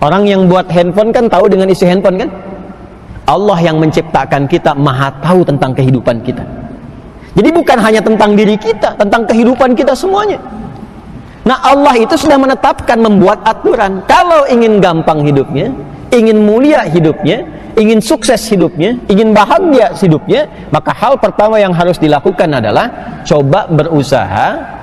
Orang yang buat handphone kan tahu dengan isi handphone kan? Allah yang menciptakan kita maha tahu tentang kehidupan kita. Jadi bukan hanya tentang diri kita, tentang kehidupan kita semuanya. Nah, Allah itu sudah menetapkan, membuat aturan. Kalau ingin gampang hidupnya, ingin mulia hidupnya, ingin sukses hidupnya, ingin bahagia hidupnya, maka hal pertama yang harus dilakukan adalah coba berusaha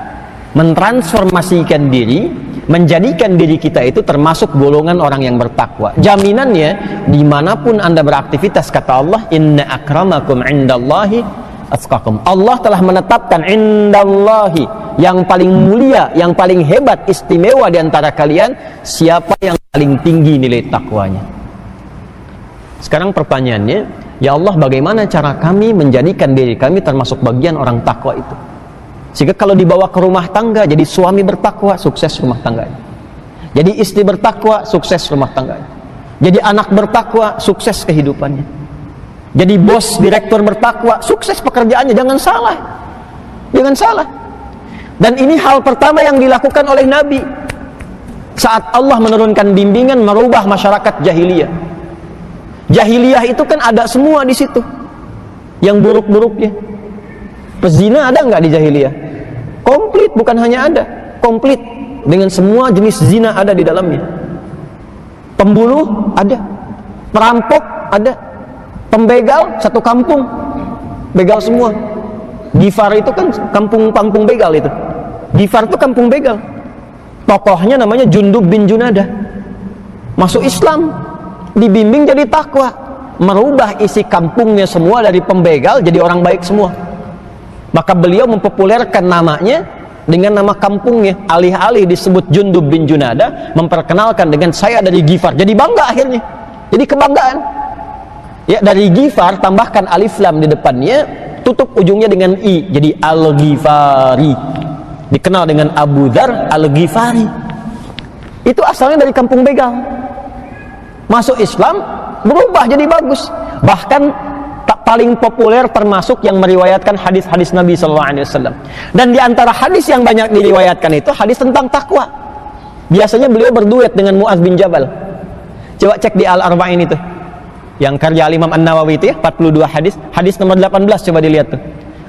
mentransformasikan diri, menjadikan diri kita itu termasuk golongan orang yang bertakwa. Jaminannya, dimanapun Anda beraktivitas, kata Allah, inna akramakum indallahi atqakum. Allah telah menetapkan indallahi, yang paling mulia, yang paling hebat, istimewa di antara kalian, siapa yang paling tinggi nilai takwanya. Sekarang pertanyaannya, ya Allah, bagaimana cara kami menjadikan diri kami termasuk bagian orang takwa itu? Sehingga kalau dibawa ke rumah tangga, jadi suami bertakwa, sukses rumah tangganya. Jadi istri bertakwa, sukses rumah tangganya. Jadi anak bertakwa, sukses kehidupannya. Jadi bos, direktur bertakwa, sukses pekerjaannya. Jangan salah. Jangan salah. Dan ini hal pertama yang dilakukan oleh Nabi saat Allah menurunkan bimbingan merubah masyarakat jahiliyah. Jahiliyah itu kan ada semua di situ, yang buruk-buruknya. Pezina ada nggak di jahiliyah? Komplit, bukan hanya ada, komplit dengan semua jenis zina ada di dalamnya. Pembunuh ada, perampok ada, pembegal satu kampung, begal semua. Gifar itu kan kampung begal itu. Gifar itu kampung begal. Tokohnya namanya Jundub bin Junadah. Masuk Islam, dibimbing jadi takwa, merubah isi kampungnya semua dari pembegal jadi orang baik semua. Maka beliau mempopulerkan namanya dengan nama kampungnya. Alih-alih disebut Jundub bin Junadah, memperkenalkan dengan saya dari Gifar. Jadi bangga akhirnya. Jadi kebanggaan. Ya, dari Gifar tambahkan alif lam di depannya, tutup ujungnya dengan i, jadi Al-Ghifari. Dikenal dengan Abu Dzar Al-Ghifari. Itu asalnya dari kampung begal. Masuk Islam, berubah jadi bagus. Bahkan paling populer termasuk yang meriwayatkan hadis-hadis Nabi SAW. Dan di antara hadis yang banyak diriwayatkan itu hadis tentang takwa. Biasanya beliau berduet dengan Mu'adz bin Jabal. Coba cek di Al-Arba'in itu, yang karya Imam An-Nawawi itu ya, 42 hadis. Hadis nomor 18 coba dilihat tuh.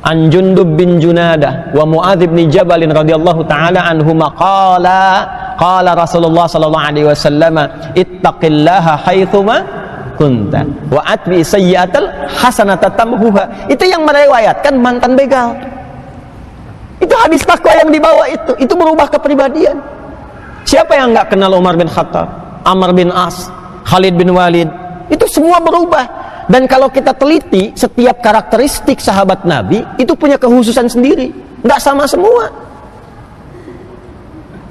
An Jundub bin Junadah wa Mu'adz bin Jabal radhiyallahu taala anhuma qala Rasulullah sallallahu alaihi wasallam, ittaqillaha haitsuma kunta wa atbi sayyi'atal hasanata tamhuha. Itu yang meriwayatkan mantan begal. Itu hadis takwa yang dibawa itu merubah kepribadian. Siapa yang enggak kenal Umar bin Khattab, Amr bin As, Khalid bin Walid? Itu semua berubah. Dan kalau kita teliti, setiap karakteristik sahabat Nabi itu punya kekhususan sendiri, nggak sama semua.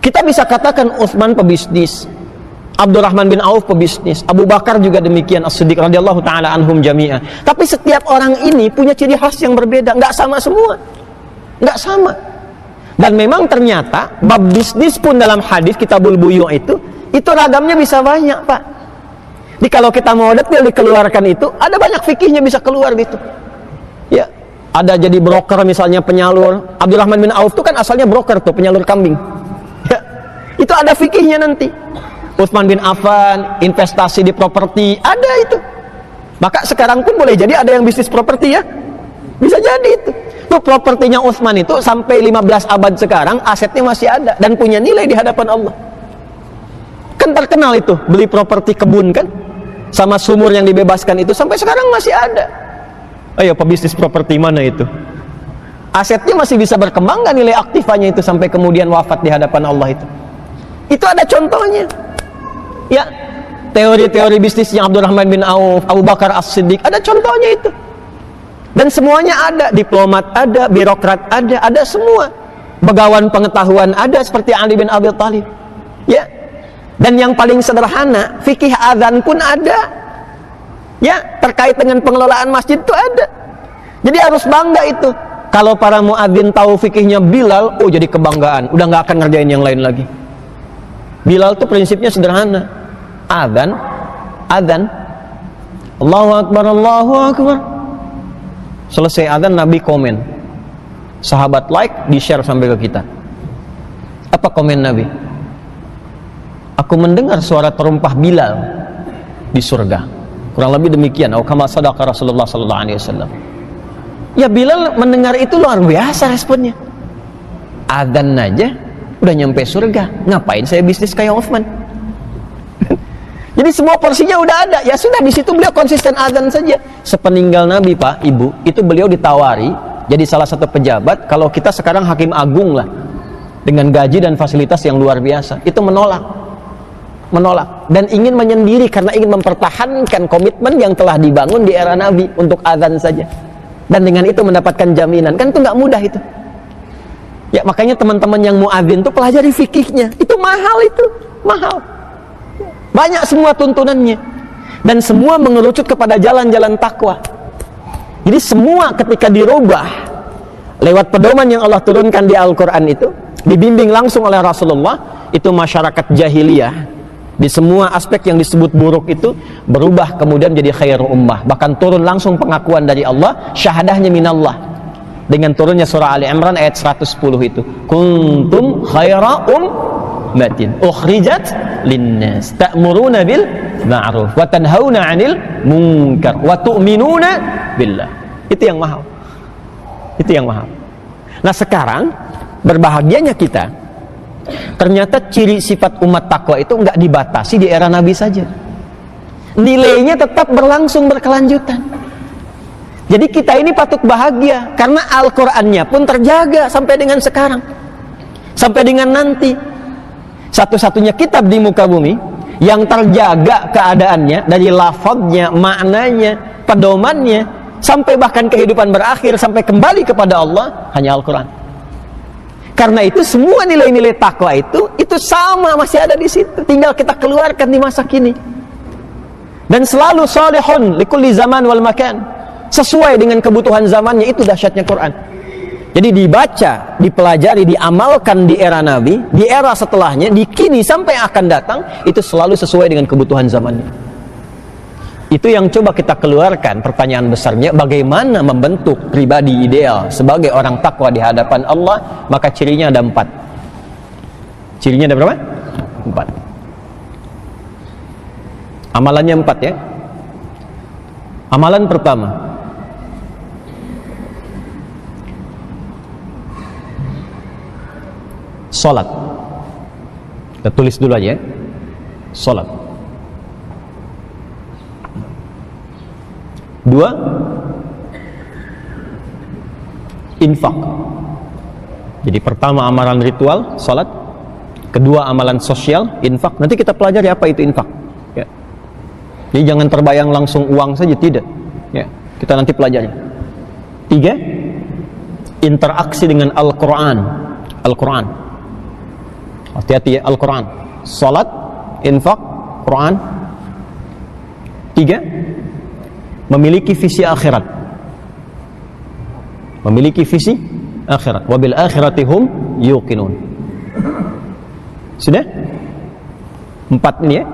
Kita bisa katakan Utsman pebisnis, Abdurrahman bin Auf pebisnis, Abu Bakar juga demikian, As-Siddiq radhiyallahu taala anhum jami'an. Tapi setiap orang ini punya ciri khas yang berbeda, nggak sama semua, nggak sama. Dan memang ternyata bab bisnis pun dalam hadis Kitabul Buyu' itu ragamnya bisa banyak, Pak. Jadi kalau kita mau detail dikeluarkan itu, ada banyak fikihnya bisa keluar gitu. Ya, ada jadi broker misalnya, penyalur. Abdurrahman bin Auf itu kan asalnya broker tuh, penyalur kambing. Ya, itu ada fikihnya nanti. Utsman bin Affan, investasi di properti, ada itu. Maka sekarang pun boleh jadi ada yang bisnis properti ya. Bisa jadi itu. Tuh propertinya Utsman itu sampai 15 abad sekarang asetnya masih ada dan punya nilai di hadapan Allah. Kan terkenal itu, beli properti kebun kan? Sama sumur yang dibebaskan itu sampai sekarang masih ada. Ayo, pebisnis properti mana itu? Asetnya masih bisa berkembang nggak nilai aktifanya itu sampai kemudian wafat di hadapan Allah itu? Itu ada contohnya. Ya, teori-teori bisnisnya Abdurrahman bin Auf, Abu Bakar As-Siddiq, ada contohnya itu. Dan semuanya ada, diplomat ada, birokrat ada semua. Begawan pengetahuan ada seperti Ali bin Abi Thalib. Ya. Dan yang paling sederhana, fikih azan pun ada. Ya, terkait dengan pengelolaan masjid itu ada. Jadi harus bangga itu. Kalau para muadzin tahu fikihnya Bilal, oh jadi kebanggaan, udah nggak akan ngerjain yang lain lagi. Bilal tuh prinsipnya sederhana. Azan, Allahu Akbar, Allahu Akbar. Selesai azan Nabi komen. Sahabat like, di-share sampai ke kita. Apa komen Nabi? Aku mendengar suara terumpah Bilal di surga. Kurang lebih demikian. Atau kama sadaqa Rasulullah sallallahu alaihi wasallam. Ya Bilal mendengar itu luar biasa responnya. Adzan aja udah nyampe surga. Ngapain saya bisnis kayak Uthman? Jadi semua porsinya udah ada. Ya sudah, di situ beliau konsisten adzan saja. Sepeninggal Nabi, Pak, Ibu, itu beliau ditawari jadi salah satu pejabat. Kalau kita sekarang hakim agung lah, dengan gaji dan fasilitas yang luar biasa, itu menolak dan ingin menyendiri karena ingin mempertahankan komitmen yang telah dibangun di era Nabi untuk adzan saja. Dan dengan itu mendapatkan jaminan. Kan itu nggak mudah itu. Ya makanya teman-teman yang muadzin tuh pelajari fikihnya. Itu mahal itu, mahal. Banyak semua tuntunannya. Dan semua mengerucut kepada jalan-jalan takwa. Jadi semua ketika dirubah lewat pedoman yang Allah turunkan di Al-Quran itu, dibimbing langsung oleh Rasulullah, itu masyarakat jahiliyah di semua aspek yang disebut buruk itu berubah kemudian jadi khairul ummah. Bahkan turun langsung pengakuan dari Allah, syahadahnya minallah, dengan turunnya surah Ali Imran ayat 110 itu, kuntum khaira ummatin ukhrijat linnas ta'muruna bil ma'ruf wa tanhauna 'anil munkar wa tu'minuna billah. Itu yang mahal. Itu yang mahal. Nah sekarang berbahagianya kita, ternyata ciri sifat umat takwa itu nggak dibatasi di era Nabi saja. Nilainya tetap berlangsung berkelanjutan. Jadi kita ini patut bahagia karena Al-Qur'annya pun terjaga sampai dengan sekarang. Sampai dengan nanti. Satu-satunya kitab di muka bumi yang terjaga keadaannya dari lafadznya, maknanya, pedomannya, sampai bahkan kehidupan berakhir, sampai kembali kepada Allah, hanya Al-Quran. Karena itu semua nilai-nilai takwa itu sama, masih ada di situ, tinggal kita keluarkan di masa kini. Dan selalu salihun likulli zaman wal makan, sesuai dengan kebutuhan zamannya. Itu dahsyatnya Quran. Jadi dibaca, dipelajari, diamalkan di era Nabi, di era setelahnya, di kini sampai akan datang, itu selalu sesuai dengan kebutuhan zamannya. Itu yang coba kita keluarkan. Pertanyaan besarnya, bagaimana membentuk pribadi ideal sebagai orang takwa di hadapan Allah? Maka cirinya ada 4. Cirinya ada berapa? 4. Amalannya 4 ya. Amalan pertama, sholat. Kita tulis dulu aja ya. Sholat. 2, infak. Jadi pertama amalan ritual, sholat. Kedua amalan sosial, infak. Nanti kita pelajari apa itu infak ya. Jadi jangan terbayang langsung uang saja, tidak ya. Kita nanti pelajari. 3, interaksi dengan Al-Quran. Al-Quran, hati-hati ya, Al-Quran. Salat, infak, Quran. 3, memiliki visi akhirat. Memiliki visi akhirat. Wabil akhirati hum yuqinun. Sudah? 4 ini ya.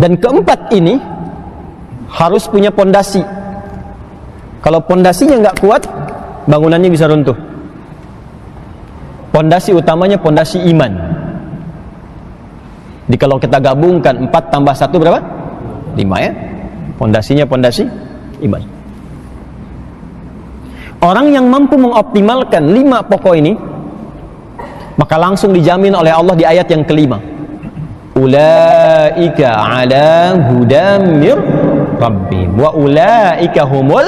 Dan keempat ini harus punya pondasi. Kalau pondasinya nggak kuat, bangunannya bisa runtuh. Pondasi utamanya pondasi iman. Jadi kalau kita gabungkan 4 tambah 1 berapa? 5 ya. Pondasinya pondasi iman. Orang yang mampu mengoptimalkan 5 pokok ini, maka langsung dijamin oleh Allah di ayat yang kelima. Ulaika ala hudam mir rabbihim wa ulaika humul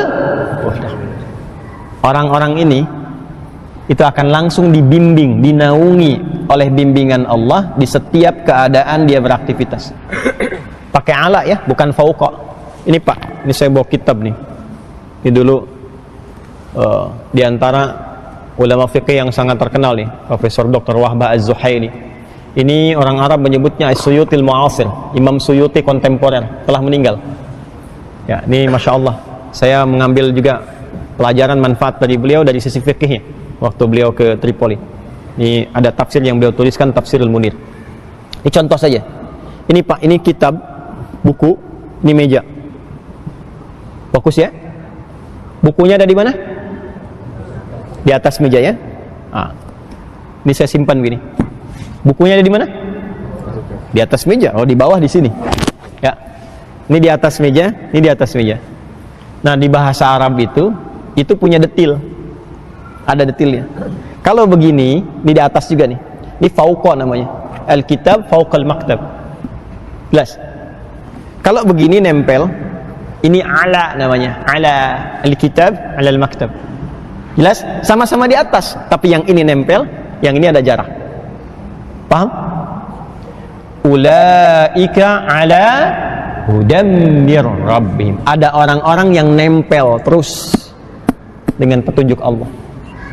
muflihun. Orang-orang ini itu akan langsung dibimbing, dinaungi oleh bimbingan Allah di setiap keadaan dia beraktivitas. Pakai ala ya, bukan fauqa. Ini Pak, ini saya bawa kitab nih. Ini dulu di antara ulama fikih yang sangat terkenal nih, Profesor Dr. Wahbah Az-Zuhaili. Ini orang Arab menyebutnya As-Suyutil Mu'asir, Imam Suyuti kontemporer, telah meninggal. Ya, ini Masya Allah, saya mengambil juga pelajaran manfaat dari beliau dari sisi fikihnya waktu beliau ke Tripoli. Ini ada tafsir yang beliau tuliskan, Tafsirul Munir. Ini contoh saja. Ini Pak, ini kitab, buku, ini meja. Fokus ya. Bukunya ada di mana? Di atas meja ya. Ini saya simpan begini. Bukunya ada di mana? Di atas meja. Oh, di bawah di sini. Ya. Ini di atas meja, ini di atas meja. Nah, di bahasa Arab itu punya detil. Ada detilnya. Kalau begini, ini di atas juga nih. Ini fauqa namanya. Al-kitab fauqal maktab. Jelas? Kalau begini nempel, ini ala namanya. Ala al-kitab, ala al-maktab. Jelas? Sama-sama di atas, tapi yang ini nempel, yang ini ada jarak. Paham? Ulaika ala hudam mir rabbihim. Ada orang-orang yang nempel terus dengan petunjuk Allah.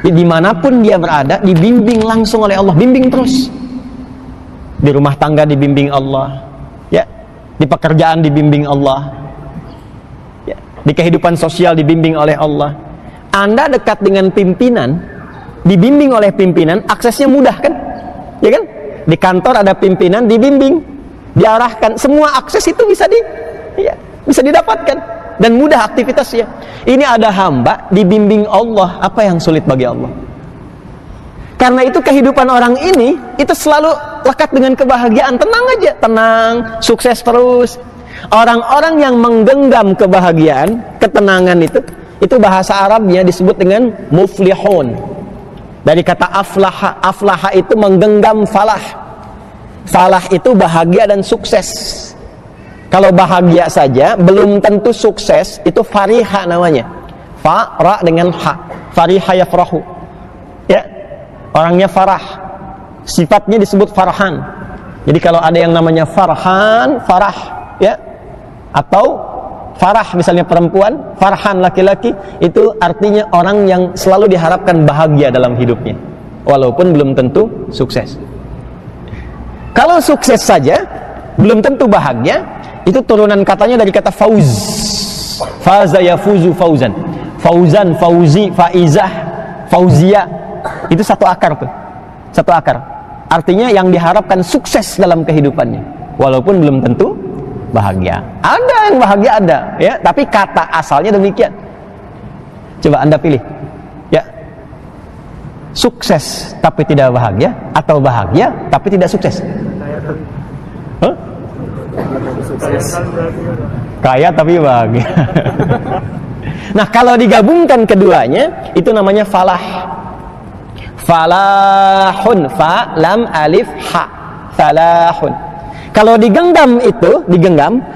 Jadi dimanapun dia berada, dibimbing langsung oleh Allah, bimbing terus. Di rumah tangga dibimbing Allah, ya. Di pekerjaan dibimbing Allah, ya. Di kehidupan sosial dibimbing oleh Allah. Anda dekat dengan pimpinan, dibimbing oleh pimpinan, aksesnya mudah kan? Ya kan? Di kantor ada pimpinan, dibimbing, diarahkan, semua akses itu bisa bisa didapatkan. Dan mudah aktivitasnya. Ini ada hamba dibimbing Allah, apa yang sulit bagi Allah? Karena itu kehidupan orang ini itu selalu lekat dengan kebahagiaan. Tenang aja, tenang, sukses terus. Orang-orang yang menggenggam kebahagiaan, ketenangan itu bahasa Arabnya disebut dengan muflihun. Dari kata aflaha, aflaha itu menggenggam falah. Falah itu bahagia dan sukses. Kalau bahagia saja belum tentu sukses, itu fariha namanya. Fa, ra dengan ha. Fariha yafrahu. Ya. Orangnya farah. Sifatnya disebut farhan. Jadi kalau ada yang namanya farhan, farah, ya. Atau farah misalnya perempuan, farhan laki-laki, itu artinya orang yang selalu diharapkan bahagia dalam hidupnya. Walaupun belum tentu sukses. Kalau sukses saja belum tentu bahagia. Itu turunan katanya dari kata fauz. Faza yafuzu fauzan. Fauzan, fauzi, faizah, fauzia. Itu satu akar tuh. Satu akar. Artinya yang diharapkan sukses dalam kehidupannya. Walaupun belum tentu bahagia. Ada yang bahagia ada, ya, tapi kata asalnya demikian. Coba Anda pilih. Ya. Sukses tapi tidak bahagia atau bahagia tapi tidak sukses? Huh? Kaya tapi bahagia. Nah, kalau digabungkan keduanya itu namanya falah. Falahun, fa lam alif ha. Falahun. Kalau digenggam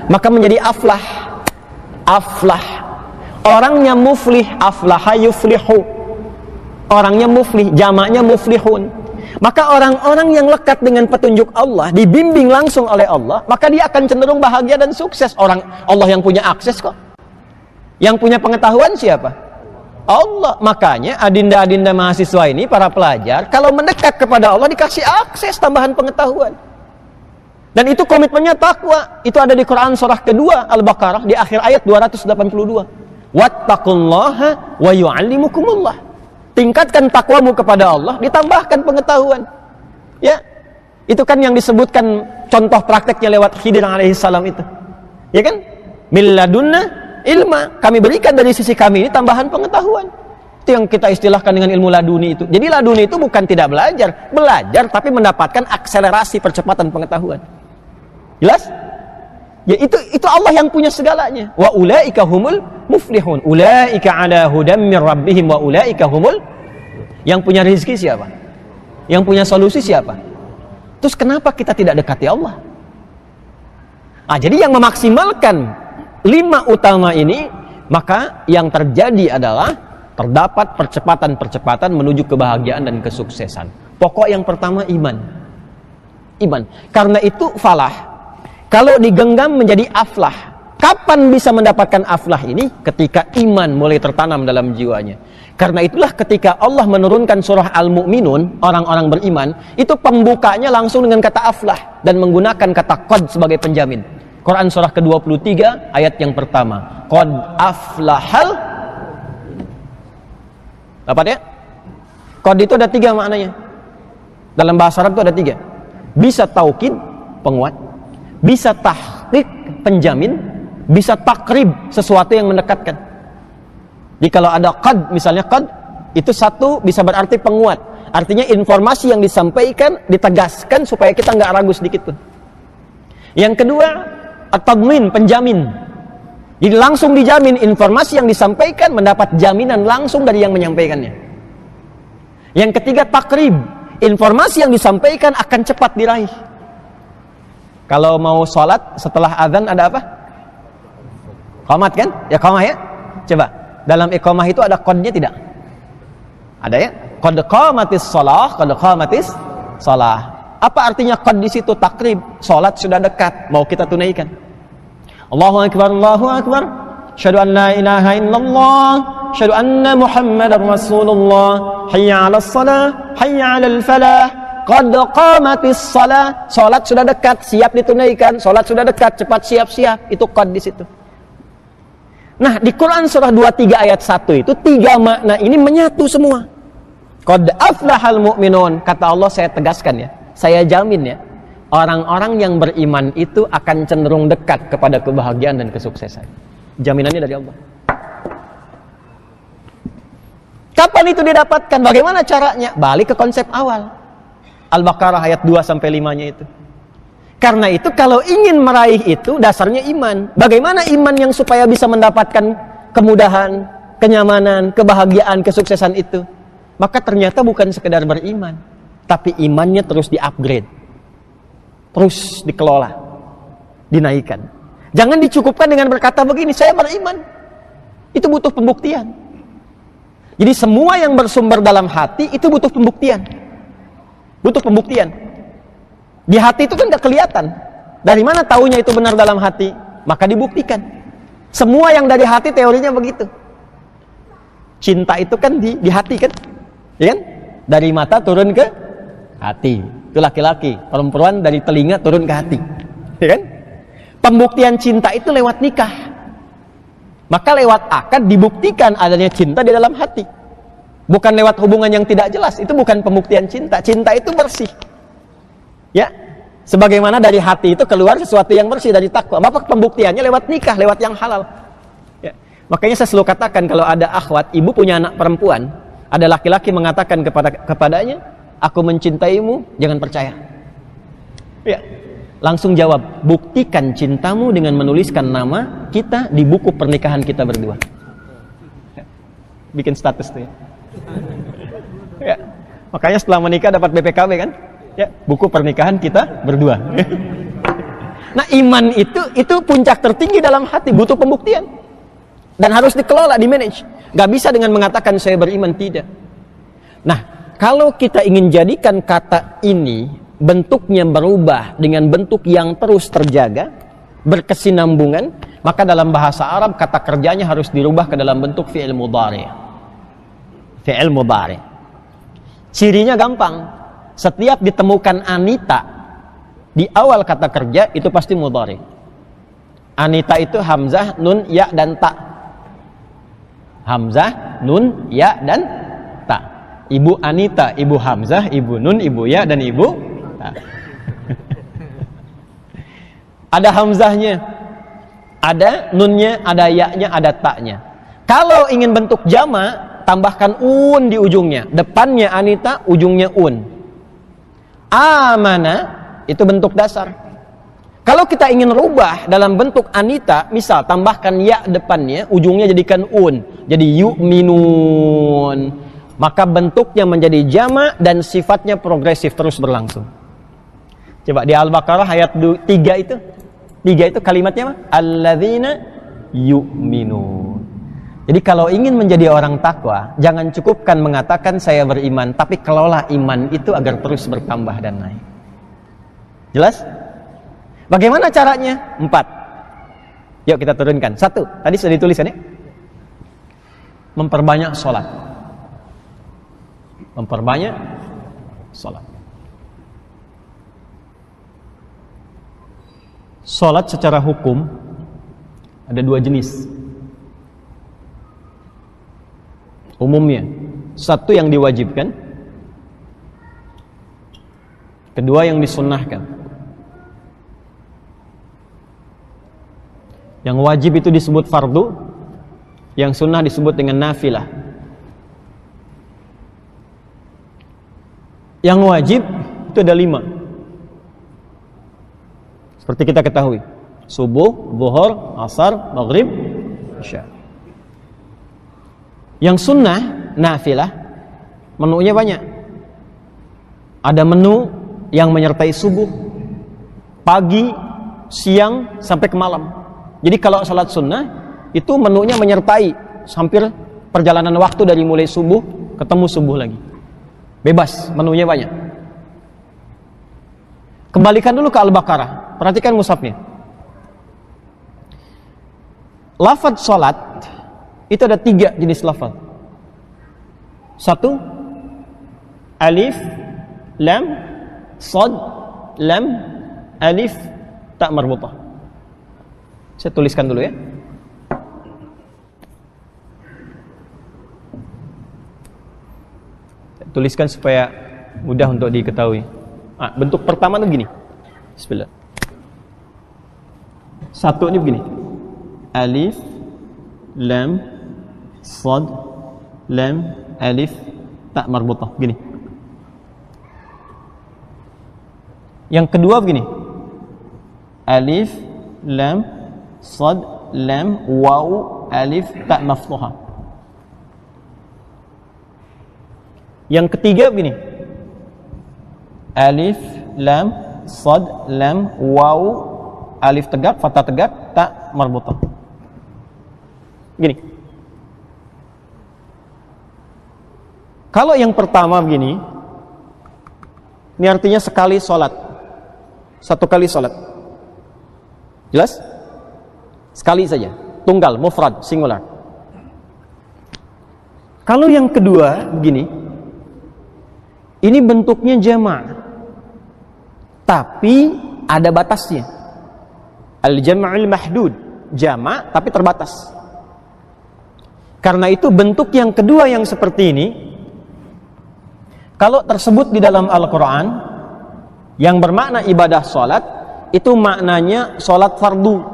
maka menjadi aflah. Aflah. Orangnya muflih, aflaha yuflihu. Orangnya muflih, jamaknya muflihun. Maka orang-orang yang lekat dengan petunjuk Allah, dibimbing langsung oleh Allah, maka dia akan cenderung bahagia dan sukses. Orang Allah yang punya akses kok. Yang punya pengetahuan siapa? Allah. Makanya adinda-adinda mahasiswa ini, para pelajar, kalau mendekat kepada Allah dikasih akses tambahan pengetahuan. Dan itu komitmennya takwa. Itu ada di Quran surah kedua Al-Baqarah di akhir ayat 282. Wattaqullaha wa yu'allimukumullah. Tingkatkan takwamu kepada Allah, ditambahkan pengetahuan. Ya. Itu kan yang disebutkan contoh prakteknya lewat Khidir alaihissalam itu. Ya kan? Min ladunna ilma. Kami berikan dari sisi kami ini tambahan pengetahuan. Itu yang kita istilahkan dengan ilmu laduni itu. Jadi laduni itu bukan tidak belajar, belajar tapi mendapatkan akselerasi percepatan pengetahuan. Jelas? Ya itu Allah yang punya segalanya. Wa ulaika humul muflihun. Ulaika ala hudam mir rabbihim wa ulaika humul. Yang punya rezeki siapa? Yang punya solusi siapa? Terus kenapa kita tidak dekati Allah? Jadi yang memaksimalkan 5 utama ini, maka yang terjadi adalah terdapat percepatan-percepatan menuju kebahagiaan dan kesuksesan. Pokok yang pertama iman. Iman. Karena itu falah. Kalau digenggam menjadi aflah. Kapan bisa mendapatkan aflah ini? Ketika iman mulai tertanam dalam jiwanya. Karena itulah ketika Allah menurunkan surah Al-Mu'minun, orang-orang beriman, itu pembukanya langsung dengan kata aflah dan menggunakan kata qad sebagai penjamin. Quran surah ke-23 ayat yang pertama. Qad aflahal. Dapat ya? Qad itu ada 3 maknanya. Dalam bahasa Arab itu ada 3. Bisa taukid, penguat. Bisa tahqiq, penjamin. Bisa takrib, sesuatu yang mendekatkan. Jadi kalau ada qad, misalnya qad, itu satu bisa berarti penguat. Artinya informasi yang disampaikan, ditegaskan supaya kita nggak ragu sedikit pun. Yang kedua, at-tadmin, penjamin. Jadi langsung dijamin informasi yang disampaikan mendapat jaminan langsung dari yang menyampaikannya. Yang ketiga, takrib. Informasi yang disampaikan akan cepat diraih. Kalau mau sholat setelah azan ada apa? Qomat kan? Ya qamah ya? Coba, dalam iqamah itu ada qadnya tidak? Ada ya? Qad qamatis shalah, qad qamatis shalah. Apa artinya qad di situ? Takrib. Salat sudah dekat, mau kita tunaikan. Allahu akbar, Allahu akbar. Asyhadu an la ilaha illallah, asyhadu anna Muhammadar Rasulullah. Hayya 'alas shalah, hayya 'alal falah. Qad qamatis shalah. Salat sudah dekat, siap ditunaikan. Salat sudah dekat, cepat siap-siap. Itu qad di situ. Nah, di Quran surah 23 ayat 1 itu 3 makna ini menyatu semua. Qad aflahal mu'minun. Kata Allah, saya tegaskan ya, saya jamin ya, orang-orang yang beriman itu akan cenderung dekat kepada kebahagiaan dan kesuksesan. Jaminannya dari Allah. Kapan itu didapatkan? Bagaimana caranya? Balik ke konsep awal. Al-Baqarah ayat 2-5-nya itu. Karena itu kalau ingin meraih itu dasarnya iman. Bagaimana iman yang supaya bisa mendapatkan kemudahan, kenyamanan, kebahagiaan, kesuksesan itu? Maka ternyata bukan sekedar beriman, tapi imannya terus di-upgrade, terus dikelola, dinaikkan. Jangan dicukupkan dengan berkata begini, saya beriman. Itu butuh pembuktian. Jadi semua yang bersumber dalam hati itu butuh pembuktian. Butuh pembuktian. Di hati itu kan gak kelihatan. Dari mana taunya itu benar dalam hati? Maka dibuktikan. Semua yang dari hati teorinya begitu. Cinta itu kan di hati kan? Ya kan? Dari mata turun ke hati. Itu laki-laki. Perempuan dari telinga turun ke hati. Ya kan? Pembuktian cinta itu lewat nikah. Maka lewat akad dibuktikan adanya cinta di dalam hati. Bukan lewat hubungan yang tidak jelas. Itu bukan pembuktian cinta. Cinta itu bersih. Ya, sebagaimana dari hati itu keluar sesuatu yang bersih dari takwa. Maka pembuktiannya lewat nikah, lewat yang halal. Ya. Makanya saya selalu katakan kalau ada akhwat, ibu punya anak perempuan, ada laki-laki mengatakan kepadanya, aku mencintaimu, jangan percaya. Ya, langsung jawab, buktikan cintamu dengan menuliskan nama kita di buku pernikahan kita berdua. Ya. Bikin status tuh ya. Ya. Makanya setelah menikah dapat BPKB kan? Ya, buku pernikahan kita berdua. Nah, iman itu puncak tertinggi dalam hati, butuh pembuktian. Dan harus dikelola, dimanage. Gak bisa dengan mengatakan saya beriman, tidak. Nah, kalau kita ingin jadikan kata ini bentuknya berubah dengan bentuk yang terus terjaga, berkesinambungan, maka dalam bahasa Arab kata kerjanya harus dirubah ke dalam bentuk fi'il mudhari'. Fi'il mudhari'. Cirinya gampang. Setiap ditemukan anita di awal kata kerja itu pasti mudhari. Anita itu hamzah, nun, ya, dan ta. Hamzah, nun, ya, dan ta. Ibu Anita, ibu hamzah, ibu nun, ibu ya, dan ibu ta. Ada hamzahnya, ada nunnya, ada ya-nya, ada ta-nya. Kalau ingin bentuk jama', tambahkan un di ujungnya. Depannya Anita, ujungnya un. Amana itu bentuk dasar. Kalau kita ingin rubah dalam bentuk anita, misal tambahkan ya depannya, ujungnya jadikan un, jadi yu'minun. Maka bentuknya menjadi jama' dan sifatnya progresif terus berlangsung. Coba di Al-Baqarah ayat 3 itu. 3 itu kalimatnya apa? Alladzina yu'minun. Jadi kalau ingin menjadi orang takwa, jangan cukupkan mengatakan saya beriman, tapi kelola iman itu agar terus bertambah dan naik. Jelas? Bagaimana caranya? 4. Yuk kita turunkan. 1, tadi sudah dituliskan ya? Memperbanyak sholat. Memperbanyak sholat. Sholat secara hukum ada 2 jenis. Umumnya, 1 yang diwajibkan, kedua yang disunnahkan. Yang wajib itu disebut fardu, yang sunnah disebut dengan nafilah. Yang wajib itu ada 5. Seperti kita ketahui, subuh, zuhur, asar, maghrib, isya. Yang sunnah, nafilah, menunya banyak. Ada menu yang menyertai subuh, pagi, siang, sampai ke malam. Jadi kalau salat sunnah, itu menunya menyertai hampir perjalanan waktu dari mulai subuh, ketemu subuh lagi. Bebas, menunya banyak. Kembalikan dulu ke Al-Baqarah, perhatikan mushafnya. Lafaz salat itu ada 3 jenis lafaz. 1, alif, lam, sad, lam, alif, tak marbutah. Saya tuliskan dulu ya. Saya tuliskan supaya mudah untuk diketahui. Bentuk pertama itu begini. Bismillah. 1 ini begini. Alif, lam, sad, lam, alif, tak marbutah. Begini. Yang kedua begini. Alif, lam, sad, lam, waw, alif, tak maftuhah. Yang ketiga begini. Alif, lam, sad, lam, waw, alif tegak, fathah tegak, tak marbutah. Gini. Kalau yang pertama begini, ini artinya sekali sholat. 1 kali sholat. Jelas? Sekali saja. Tunggal, mufrad, singular. Kalau yang kedua begini, ini bentuknya jama', tapi ada batasnya. Al-jam'ul mahdud, jama' tapi terbatas. Karena itu bentuk yang kedua yang seperti ini, kalau tersebut di dalam Al-Quran, yang bermakna ibadah sholat, itu maknanya sholat fardu,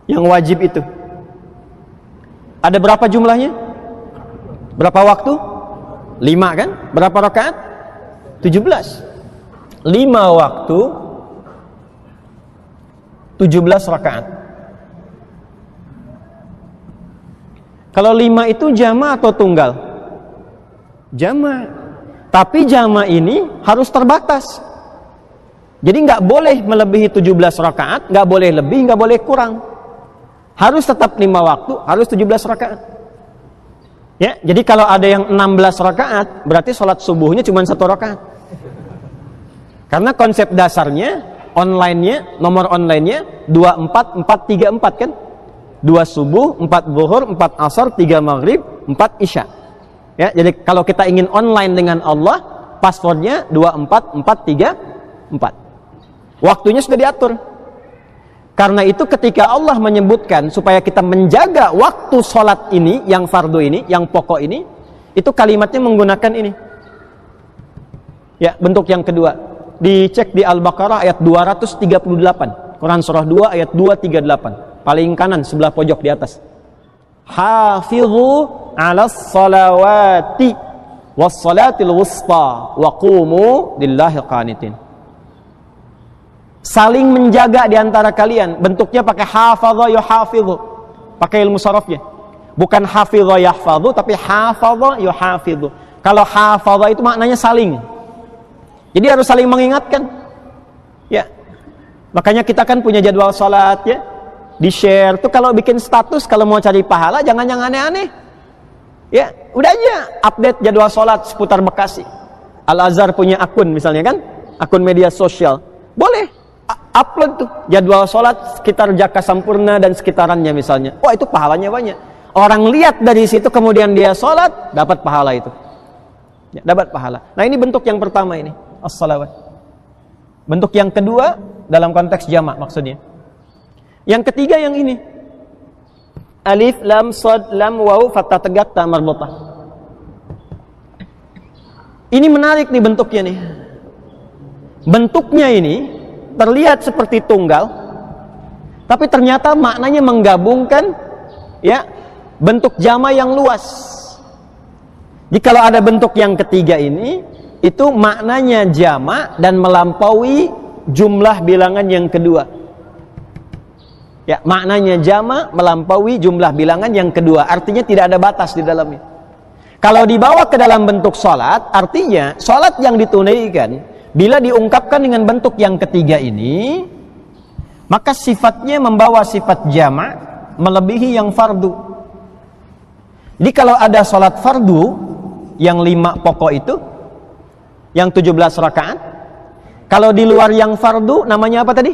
yang wajib itu. Ada berapa jumlahnya? Berapa waktu? 5 kan? Berapa rakaat? 17. 5 waktu, 17 rakaat. Kalau 5 itu jama' atau tunggal? Jama'. Tapi jama' ini harus terbatas. Jadi nggak boleh melebihi 17 rakaat, nggak boleh lebih, nggak boleh kurang. Harus tetap 5 waktu, harus 17 rakaat. Ya, jadi kalau ada yang 16 rakaat, berarti sholat subuhnya cuma 1 rakaat. Karena konsep dasarnya, online-nya, nomor online-nya 24-4-3-4 kan? 2 subuh, 4 zuhur, 4 asar, 3 maghrib, 4 isya. Ya, jadi kalau kita ingin online dengan Allah, passwordnya 24-4-3-4. Waktunya sudah diatur. Karena itu ketika Allah menyebutkan supaya kita menjaga waktu sholat ini, yang fardu ini, yang pokok ini, itu kalimatnya menggunakan ini. Ya, bentuk yang kedua. Dicek di Al-Baqarah ayat 238. Quran surah 2 ayat 238. Paling kanan sebelah pojok di atas. Hafizu 'alas salawati was salatil wusta wa qumu lillahi qanitin. Saling menjaga di antara kalian. Bentuknya pakai hafadha yuhafidhu. Pakai ilmu sarafnya. Bukan hafidha yahfadhu, tapi hafadha yuhafidhu. Kalau hafadha itu maknanya saling. Jadi harus saling mengingatkan. Ya. Makanya kita kan punya jadwal salat ya. di-share. Tuh kalau bikin status, kalau mau cari pahala, jangan yang aneh-aneh. Ya, udah aja update jadwal sholat seputar Bekasi. Al-Azhar punya akun misalnya kan, akun media sosial. Boleh upload tuh jadwal sholat sekitar Jaka Sampurna dan sekitarannya misalnya. Wah, itu pahalanya banyak. Orang lihat dari situ kemudian dia sholat, dapat pahala itu. Ya, dapat pahala. Nah, ini bentuk yang pertama ini, as-salawat. Bentuk yang kedua dalam konteks jamak maksudnya. Yang ketiga yang ini. Alif, lam, shad, lam, waw, fathah tegak, ta marbutah. Ini menarik nih bentuknya nih. Bentuknya ini terlihat seperti tunggal, tapi ternyata maknanya menggabungkan ya bentuk jamak yang luas. Jadi kalau ada bentuk yang ketiga ini, itu maknanya jamak dan melampaui jumlah bilangan yang kedua. Ya, maknanya jamak melampaui jumlah bilangan yang kedua. Artinya tidak ada batas di dalamnya. Kalau dibawa ke dalam bentuk sholat, artinya sholat yang ditunaikan bila diungkapkan dengan bentuk yang ketiga ini, maka sifatnya membawa sifat jamak melebihi yang fardu. Jadi kalau ada sholat fardu yang 5 pokok itu, yang 17 rakaat, kalau di luar yang fardu namanya apa tadi?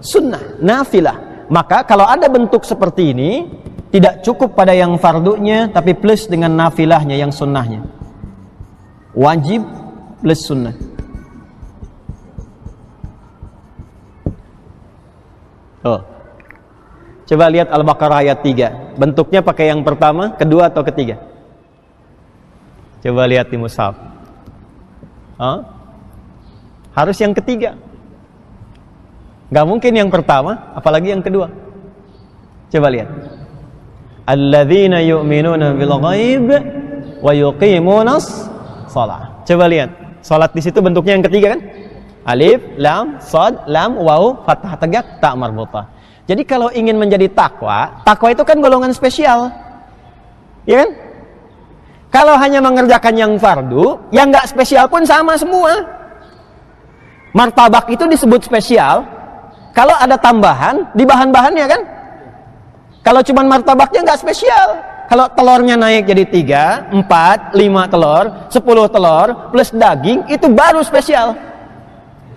Sunnah, nafilah. Maka kalau ada bentuk seperti ini, tidak cukup pada yang fardunya, tapi plus dengan nafilahnya yang sunnahnya. Wajib plus sunnah. Oh. Coba lihat Al-Baqarah ayat 3. Bentuknya pakai yang pertama, kedua atau ketiga? Coba lihat di mushaf. Harus yang ketiga. Gak mungkin yang pertama, apalagi yang kedua. Coba lihat. Alladzina yu'minuna bil ghaib wa yuqimunas shalah. Coba lihat. Salat di situ bentuknya yang ketiga kan? Alif, lam, shad, lam, waw, fathah tegak, ta marbutah. Jadi kalau ingin menjadi takwa, takwa itu kan golongan spesial. Ya kan? Kalau hanya mengerjakan yang fardu, yang enggak spesial pun sama semua. Martabak itu disebut spesial kalau ada tambahan di bahan-bahannya kan. Kalau cuma martabaknya nggak spesial. Kalau telurnya naik jadi 3, 4, 5 telur, 10 telur plus daging, itu baru spesial.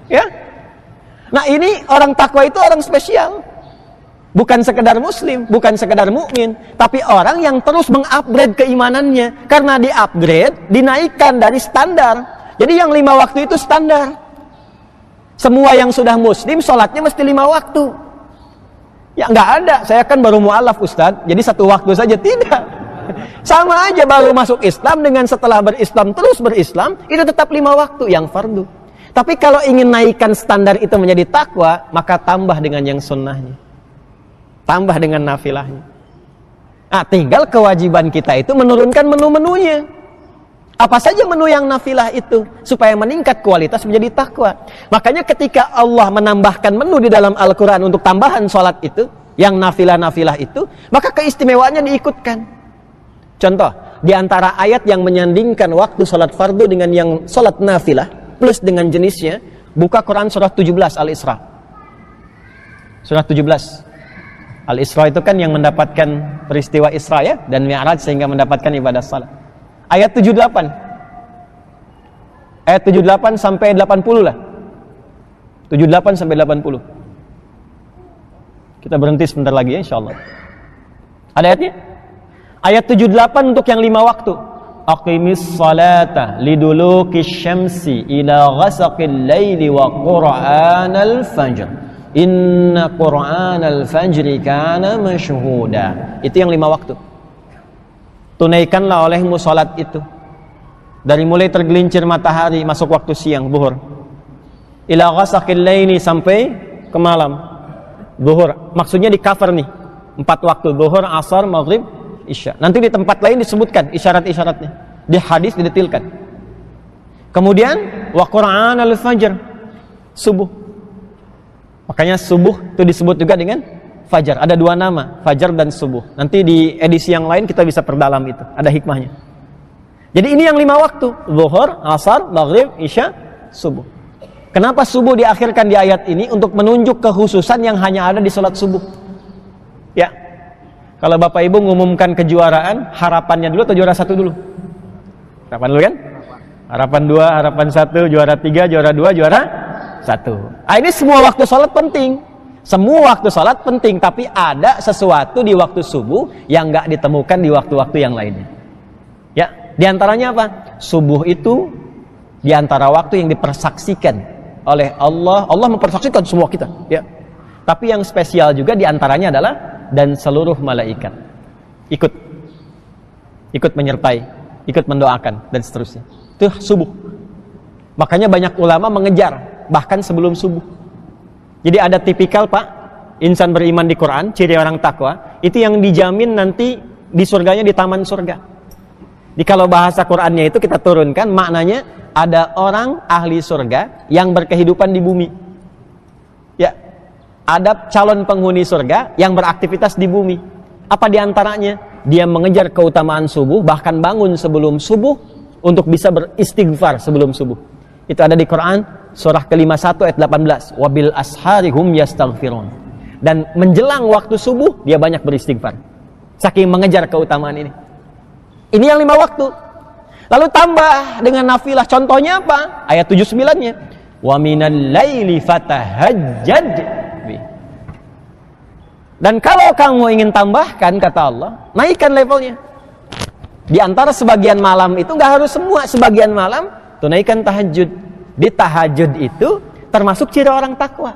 Ya. Nah, ini orang takwa itu orang spesial. Bukan sekedar muslim, bukan sekedar mukmin, tapi orang yang terus mengupgrade keimanannya. Karena di-upgrade, dinaikkan dari standar. Jadi yang 5 waktu itu standar. Semua yang sudah muslim, sholatnya mesti 5 waktu. Ya nggak ada, saya kan baru mu'alaf Ustadz, jadi 1 waktu saja, tidak. Sama aja baru masuk Islam dengan setelah berislam, terus berislam, itu tetap 5 waktu yang fardu. Tapi kalau ingin naikkan standar itu menjadi takwa, maka tambah dengan yang sunnahnya. Tambah dengan nafilahnya. Nah, tinggal kewajiban kita itu menurunkan menu-menunya. Apa saja menu yang nafilah itu supaya meningkat kualitas menjadi takwa. Makanya ketika Allah menambahkan menu di dalam Al-Quran untuk tambahan sholat itu, yang nafilah-nafilah itu, maka keistimewaannya diikutkan. Contoh, di antara ayat yang menyandingkan waktu sholat fardu dengan yang sholat nafilah plus dengan jenisnya, buka Quran surah 17 Al-Isra. Surah 17 Al-Isra itu kan yang mendapatkan peristiwa Isra ya, dan Mi'raj sehingga mendapatkan ibadah salat. Ayat 78. Ayat 78 sampai 80 lah. 78 sampai 80. Kita berhenti sebentar lagi ya insyaallah. Ada ayatnya? Ayat 78 untuk yang 5 waktu. Aqimis salata lidulukis syamsi ila ghasaqil laili wa qur'anal fajr. Inna qur'anal fajri kana mashhuda. Itu yang 5 waktu. Tunaikanlah olehmu salat itu dari mulai tergelincir matahari masuk waktu siang zuhur ila ghasaqil laili sampai ke malam zuhur. Maksudnya di cover nih 4 waktu zuhur, asar, maghrib, isya. Nanti di tempat lain disebutkan isyarat-isyaratnya, di hadis didetilkan. Kemudian wa qur'anal fajr, subuh. Makanya subuh itu disebut juga dengan fajar. Ada 2 nama, fajar dan subuh. Nanti di edisi yang lain kita bisa perdalam itu, ada hikmahnya. Jadi ini yang 5 waktu, zuhur, asar, maghrib, isya, subuh. Kenapa subuh diakhirkan di ayat ini? Untuk menunjuk kekhususan yang hanya ada di salat subuh. Ya. Kalau Bapak Ibu ngumumkan kejuaraan, harapannya dulu atau juara 1 dulu? Harapan dulu kan? Harapan 2, harapan 1, juara 3, juara 2, juara 1. Ini semua waktu sholat penting. Semua waktu sholat penting, tapi ada sesuatu di waktu subuh yang nggak ditemukan di waktu-waktu yang lainnya. Ya, diantaranya apa? Subuh itu diantara waktu yang dipersaksikan oleh Allah. Allah mempersaksikan semua kita. Ya. Tapi yang spesial juga diantaranya adalah dan seluruh malaikat ikut menyertai, ikut mendoakan dan seterusnya. Itu subuh. Makanya banyak ulama mengejar bahkan sebelum subuh. Jadi ada tipikal Pak, insan beriman di Quran, ciri orang takwa, itu yang dijamin nanti di surganya di taman surga. Jadi kalau bahasa Qurannya itu kita turunkan, maknanya ada orang ahli surga yang berkehidupan di bumi. Ya, ada calon penghuni surga yang beraktivitas di bumi. Apa diantaranya? Dia mengejar keutamaan subuh, bahkan bangun sebelum subuh untuk bisa beristighfar sebelum subuh. Itu ada di Quran surah ke-51 ayat 18. Wabil asharihum yastaghfirun. Dan menjelang waktu subuh dia banyak beristighfar. Saking mengejar keutamaan ini. Ini yang 5 waktu. Lalu tambah dengan nafilah. Contohnya apa? Ayat 79-nya. Wa minal laili fatahajjad. Dan kalau kamu ingin tambahkan, kata Allah, naikkan levelnya. Di antara sebagian malam itu nggak harus semua, sebagian malam tunaikan tahajud. Di tahajud itu termasuk ciri orang takwa.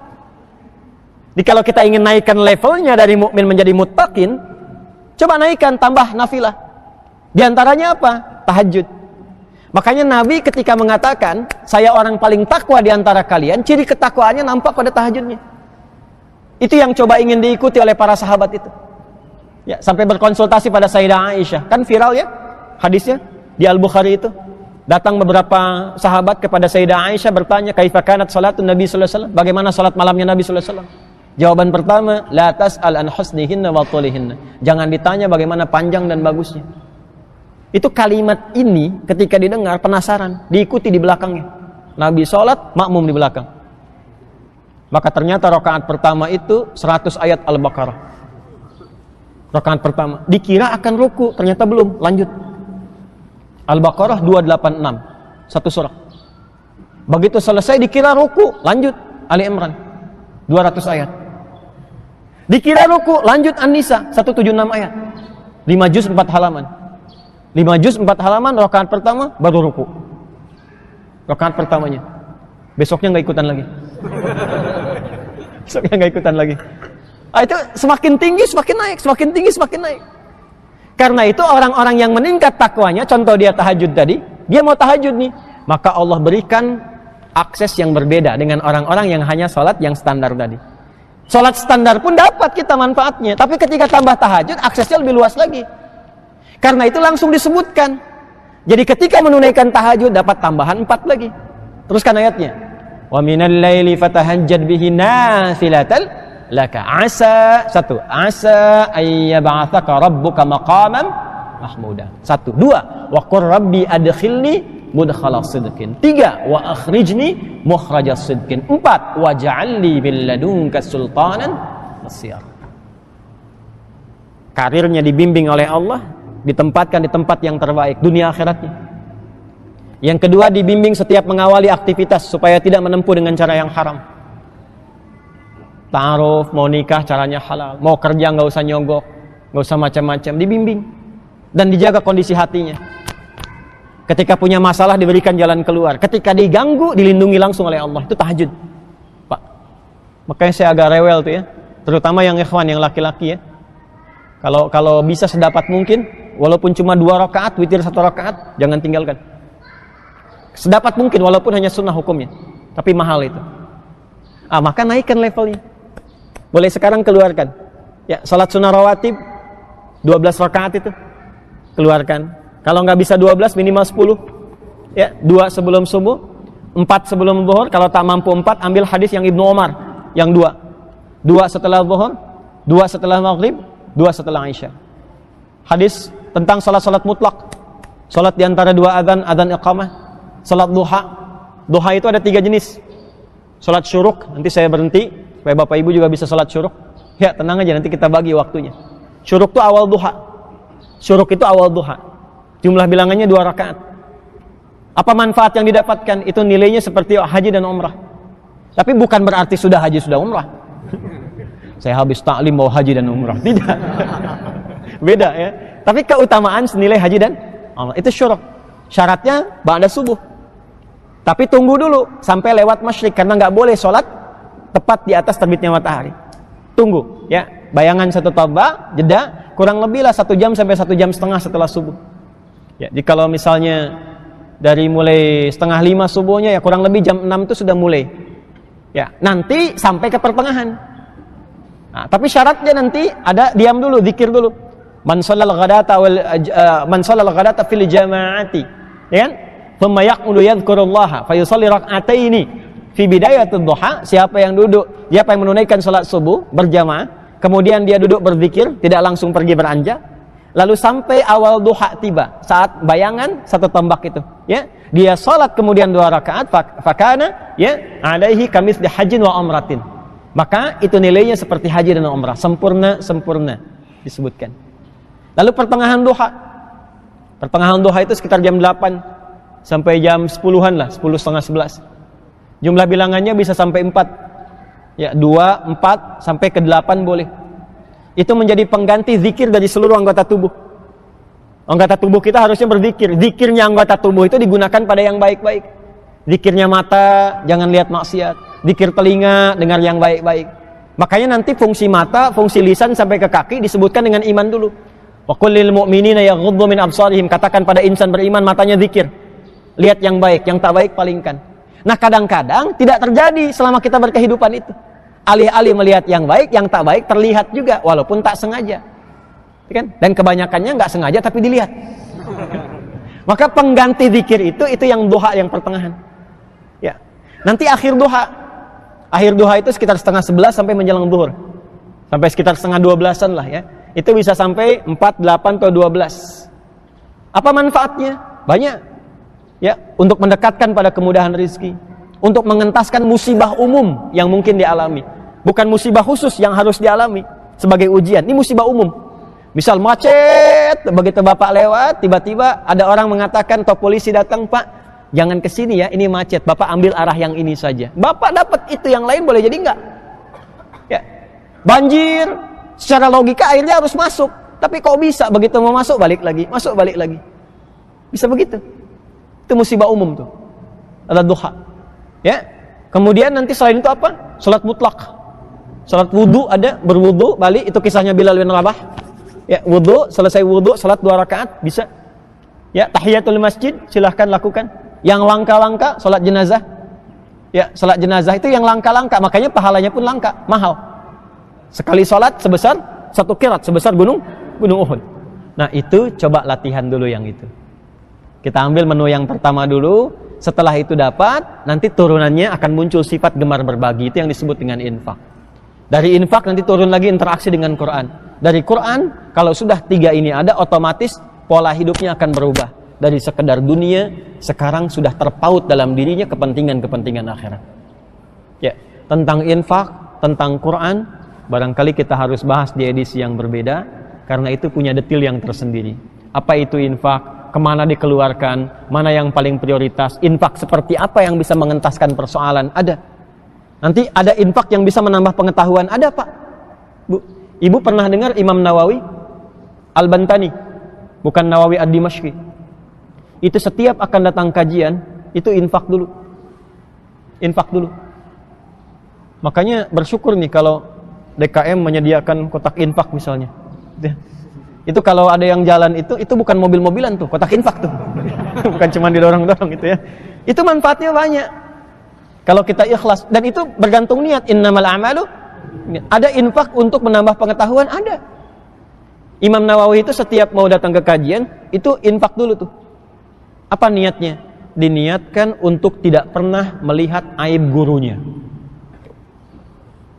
Jadi kalau kita ingin naikkan levelnya dari mukmin menjadi muttaqin, coba naikkan, tambah nafilah. Di antaranya apa? Tahajud. Makanya Nabi ketika mengatakan, saya orang paling takwa di antara kalian, ciri ketakwaannya nampak pada tahajudnya. Itu yang coba ingin diikuti oleh para sahabat itu. Ya, sampai berkonsultasi pada Sayyidah Aisyah. Kan viral ya hadisnya di Al-Bukhari itu. Datang beberapa sahabat kepada Sayyidah Aisyah bertanya, "Kaifa kanat salatun Nabi sallallahu alaihi wasallam?" Bagaimana salat malamnya Nabi sallallahu alaihi wasallam? Jawaban pertama, "La tas'al an husnihinna wa tulihinna." Jangan ditanya bagaimana panjang dan bagusnya. Itu kalimat ini ketika didengar penasaran, diikuti di belakangnya. Nabi salat, makmum di belakang. Maka ternyata rakaat pertama itu 100 ayat Al-Baqarah. Rakaat pertama. Dikira akan ruku, ternyata belum, lanjut. Al-Baqarah 286, satu surah. Begitu selesai dikira ruku, lanjut Ali Imran 200 ayat. Dikira ruku, lanjut An-Nisa 176 ayat. 5 juz 4 halaman. 5 juz 4 halaman rakaat pertama baru ruku. Rakaat pertamanya. Besoknya nggak ikutan lagi. Besoknya nggak ikutan lagi. Itu semakin tinggi semakin naik, semakin tinggi semakin naik. Karena itu orang-orang yang meningkat takwanya, contoh dia tahajud tadi, dia mau tahajud nih, maka Allah berikan akses yang berbeda dengan orang-orang yang hanya sholat yang standar tadi. Sholat standar pun dapat kita manfaatnya, tapi ketika tambah tahajud, aksesnya lebih luas lagi. Karena itu langsung disebutkan. Jadi ketika menunaikan tahajud dapat tambahan 4 lagi. Teruskan ayatnya. Wa minal laili fatahajjad bihi nafilatan laka asa. 1. Asa ayyab'atsaka rabbuka maqaman mahmuda. 1. 2. Wa qur rabbi adkhilni mudkhala sidqin. 3. Wa akhrijni mukhraja sidqin. 4. Waj'alni min ladunka sultanan nasira. Karirnya dibimbing oleh Allah, ditempatkan di tempat yang terbaik dunia akhiratnya. Yang kedua, dibimbing setiap mengawali aktivitas supaya tidak menempuh dengan cara yang haram. Ta'aruf, mau nikah caranya halal, mau kerja nggak usah nyogok, nggak usah macam-macam, dibimbing dan dijaga kondisi hatinya. Ketika punya masalah diberikan jalan keluar, ketika diganggu dilindungi langsung oleh Allah. Itu tahajud, Pak. Makanya saya agak rewel tuh ya, terutama yang ikhwan, yang laki-laki ya. Kalau bisa sedapat mungkin, walaupun cuma 2 rakaat, witir 1 rakaat, jangan tinggalkan. Sedapat mungkin, walaupun hanya sunnah hukumnya, tapi mahal itu. Maka naikkan levelnya. Boleh sekarang keluarkan. Ya, salat sunnah rawatib 12 rakaat itu keluarkan. Kalau nggak bisa 12, minimal 10. Ya, 2 sebelum subuh, 4 sebelum zuhur. Kalau tak mampu 4, ambil hadis yang Ibnu Umar, yang 2. 2 setelah zuhur, 2 setelah maghrib, 2 setelah Aisyah. Hadis tentang salat-salat mutlak. Salat di antara 2 adzan, adzan iqamah. Salat duha. Duha itu ada 3 jenis. Salat syuruk, nanti saya berhenti supaya Bapak Ibu juga bisa salat syuruk. Ya, tenang aja, nanti kita bagi waktunya. Syuruk itu awal duha. Syuruk itu awal duha. Jumlah bilangannya 2 rakaat. Apa manfaat yang didapatkan? Itu nilainya seperti haji dan umrah. Tapi bukan berarti sudah haji, sudah umrah. Saya habis taklim mau haji dan umrah. Tidak. Beda ya. Tapi keutamaan senilai haji dan umrah. Itu syuruk. Syaratnya ba'da subuh. Tapi tunggu dulu sampai lewat masyrik. Karena nggak boleh sholat tepat di atas terbitnya matahari. Tunggu ya. Bayangan 1 tabak, jeda. Kurang lebih lah 1 jam sampai 1 jam setengah setelah subuh. Ya, jadi kalau misalnya dari mulai 4:30 subuhnya ya kurang lebih jam 6 itu sudah mulai. Ya, nanti sampai ke pertengahan. Nah, tapi syaratnya nanti ada diam dulu, zikir dulu. Man shallal ghadata fil jama'ati. Ya kan? Thumma yaqulu yadhkurullaha fa yusalli rak'ataini fi bidayatud duha. Siapa yang menunaikan salat subuh berjamaah, kemudian dia duduk berzikir, tidak langsung pergi beranjak. Lalu sampai awal duha tiba, saat bayangan 1 tombak itu, ya. Dia salat kemudian 2 rakaat, fakana ya alaihi kamitsli hajjin wa umratin. Maka itu nilainya seperti haji dan umrah, sempurna disebutkan. Lalu pertengahan duha. Pertengahan duha itu sekitar jam 8 sampai jam 10-an lah, 10 setengah 11. Jumlah bilangannya bisa sampai 4. Ya, 2, 4 sampai ke 8 boleh. Itu menjadi pengganti zikir dari seluruh anggota tubuh. Anggota tubuh kita harusnya berzikir. Zikirnya anggota tubuh itu digunakan pada yang baik-baik. Zikirnya mata, jangan lihat maksiat. Zikir telinga, dengar yang baik-baik. Makanya nanti fungsi mata, fungsi lisan sampai ke kaki disebutkan dengan iman dulu. Wa qul lil mu'minina yaghuddu min absarihim. Katakan pada insan beriman matanya zikir. Lihat yang baik, yang tak baik palingkan. Nah, kadang-kadang tidak terjadi selama kita berkehidupan itu. Alih-alih melihat yang baik, yang tak baik terlihat juga walaupun tak sengaja. Kan? Dan kebanyakannya nggak sengaja tapi dilihat. Maka pengganti zikir itu yang duha yang pertengahan. Ya. Nanti akhir duha. Akhir duha itu sekitar 10:30 sampai menjelang zuhur. Sampai sekitar 11:30-an lah ya. Itu bisa sampai 4, 8 atau 12. Apa manfaatnya? Banyak. Ya, untuk mendekatkan pada kemudahan rezeki, untuk mengentaskan musibah umum yang mungkin dialami. Bukan musibah khusus yang harus dialami sebagai ujian. Ini musibah umum. Misal macet, begitu Bapak lewat, tiba-tiba ada orang mengatakan atau polisi datang, "Pak, jangan ke sini ya, ini macet. Bapak ambil arah yang ini saja." Bapak dapat itu, yang lain boleh jadi enggak. Ya. Banjir, secara logika airnya harus masuk. Tapi kok bisa begitu mau masuk balik lagi, masuk balik lagi. Bisa begitu. Itu musibah umum tuh. Ada duha. Ya. Kemudian nanti selain itu apa? Salat mutlak. Salat wudu ada, berwudu balik, itu kisahnya Bilal bin Rabah. Ya, wudu, selesai wudu salat 2 rakaat bisa. Ya, tahiyatul masjid silahkan lakukan. Yang langka-langka salat jenazah. Ya, salat jenazah itu yang langka-langka, makanya pahalanya pun langka, mahal. Sekali salat sebesar 1 qirat, sebesar gunung Uhud. Nah, itu coba latihan dulu yang itu. Kita ambil menu yang pertama dulu, setelah itu dapat, nanti turunannya akan muncul sifat gemar berbagi, itu yang disebut dengan infak. Dari infak nanti turun lagi interaksi dengan Quran. Dari Quran, kalau sudah 3 ini ada, otomatis pola hidupnya akan berubah. Dari sekedar dunia, sekarang sudah terpaut dalam dirinya kepentingan-kepentingan akhirat. Ya, tentang infak, tentang Quran, barangkali kita harus bahas di edisi yang berbeda, karena itu punya detail yang tersendiri. Apa itu infak? Kemana dikeluarkan? Mana yang paling prioritas? Infak seperti apa yang bisa mengentaskan persoalan? Ada. Nanti ada infak yang bisa menambah pengetahuan. Ada, Pak. Bu, Ibu pernah dengar Imam Nawawi Al-Bantani? Bukan Nawawi Ad-Dimashqi. Itu setiap akan datang kajian, itu infak dulu. Infak dulu. Makanya bersyukur nih kalau DKM menyediakan kotak infak misalnya. Itu kalau ada yang jalan itu bukan mobil-mobilan tuh, kotak infak tuh. Bukan cuma didorong-dorong gitu ya. Itu manfaatnya banyak. Kalau kita ikhlas, dan itu bergantung niat. Innamal a'malu, ada infak untuk menambah pengetahuan, ada. Imam Nawawi itu setiap mau datang ke kajian, itu infak dulu tuh. Apa niatnya? Diniatkan untuk tidak pernah melihat aib gurunya.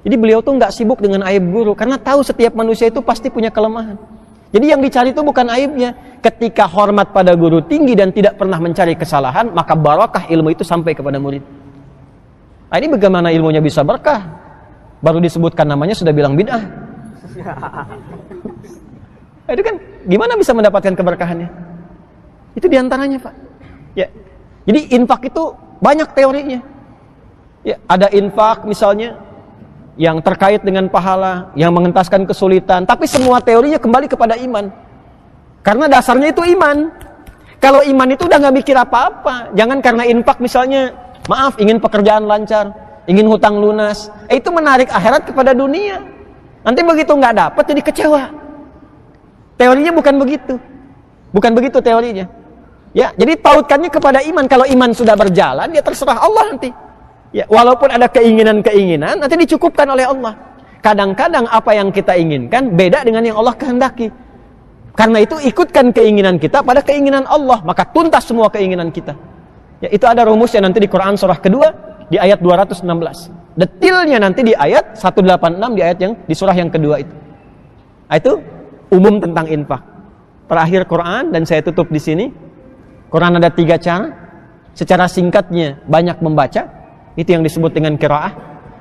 Jadi beliau tuh nggak sibuk dengan aib guru, karena tahu setiap manusia itu pasti punya kelemahan. Jadi yang dicari itu bukan aibnya. Ketika hormat pada guru tinggi dan tidak pernah mencari kesalahan, maka barakah ilmu itu sampai kepada murid. Nah, ini bagaimana ilmunya bisa berkah? Baru disebutkan namanya sudah bilang bid'ah. Itu kan gimana bisa mendapatkan keberkahannya? Itu diantaranya, Pak. Ya. Jadi infak itu banyak teorinya. Ya, ada infak misalnya yang terkait dengan pahala, yang mengentaskan kesulitan, tapi semua teorinya kembali kepada iman. Karena dasarnya itu iman. Kalau iman itu udah nggak mikir apa-apa. Jangan karena infak misalnya, maaf, ingin pekerjaan lancar, ingin hutang lunas, itu menarik akhirat kepada dunia. Nanti begitu nggak dapat jadi kecewa. Teorinya bukan begitu. Bukan begitu teorinya. Ya, jadi pautkannya kepada iman. Kalau iman sudah berjalan, ya terserah Allah nanti. Ya, walaupun ada keinginan-keinginan, nanti dicukupkan oleh Allah. Kadang-kadang apa yang kita inginkan beda dengan yang Allah kehendaki. Karena itu ikutkan keinginan kita pada keinginan Allah, maka tuntas semua keinginan kita. Ya, itu ada rumusnya nanti di Quran surah kedua di ayat 216. Detilnya nanti di ayat 186 di ayat yang di surah yang kedua itu. Itu umum tentang infak. Terakhir Quran, dan saya tutup di sini. Quran ada 3 cara. Secara singkatnya banyak membaca. Itu yang disebut dengan qiraah.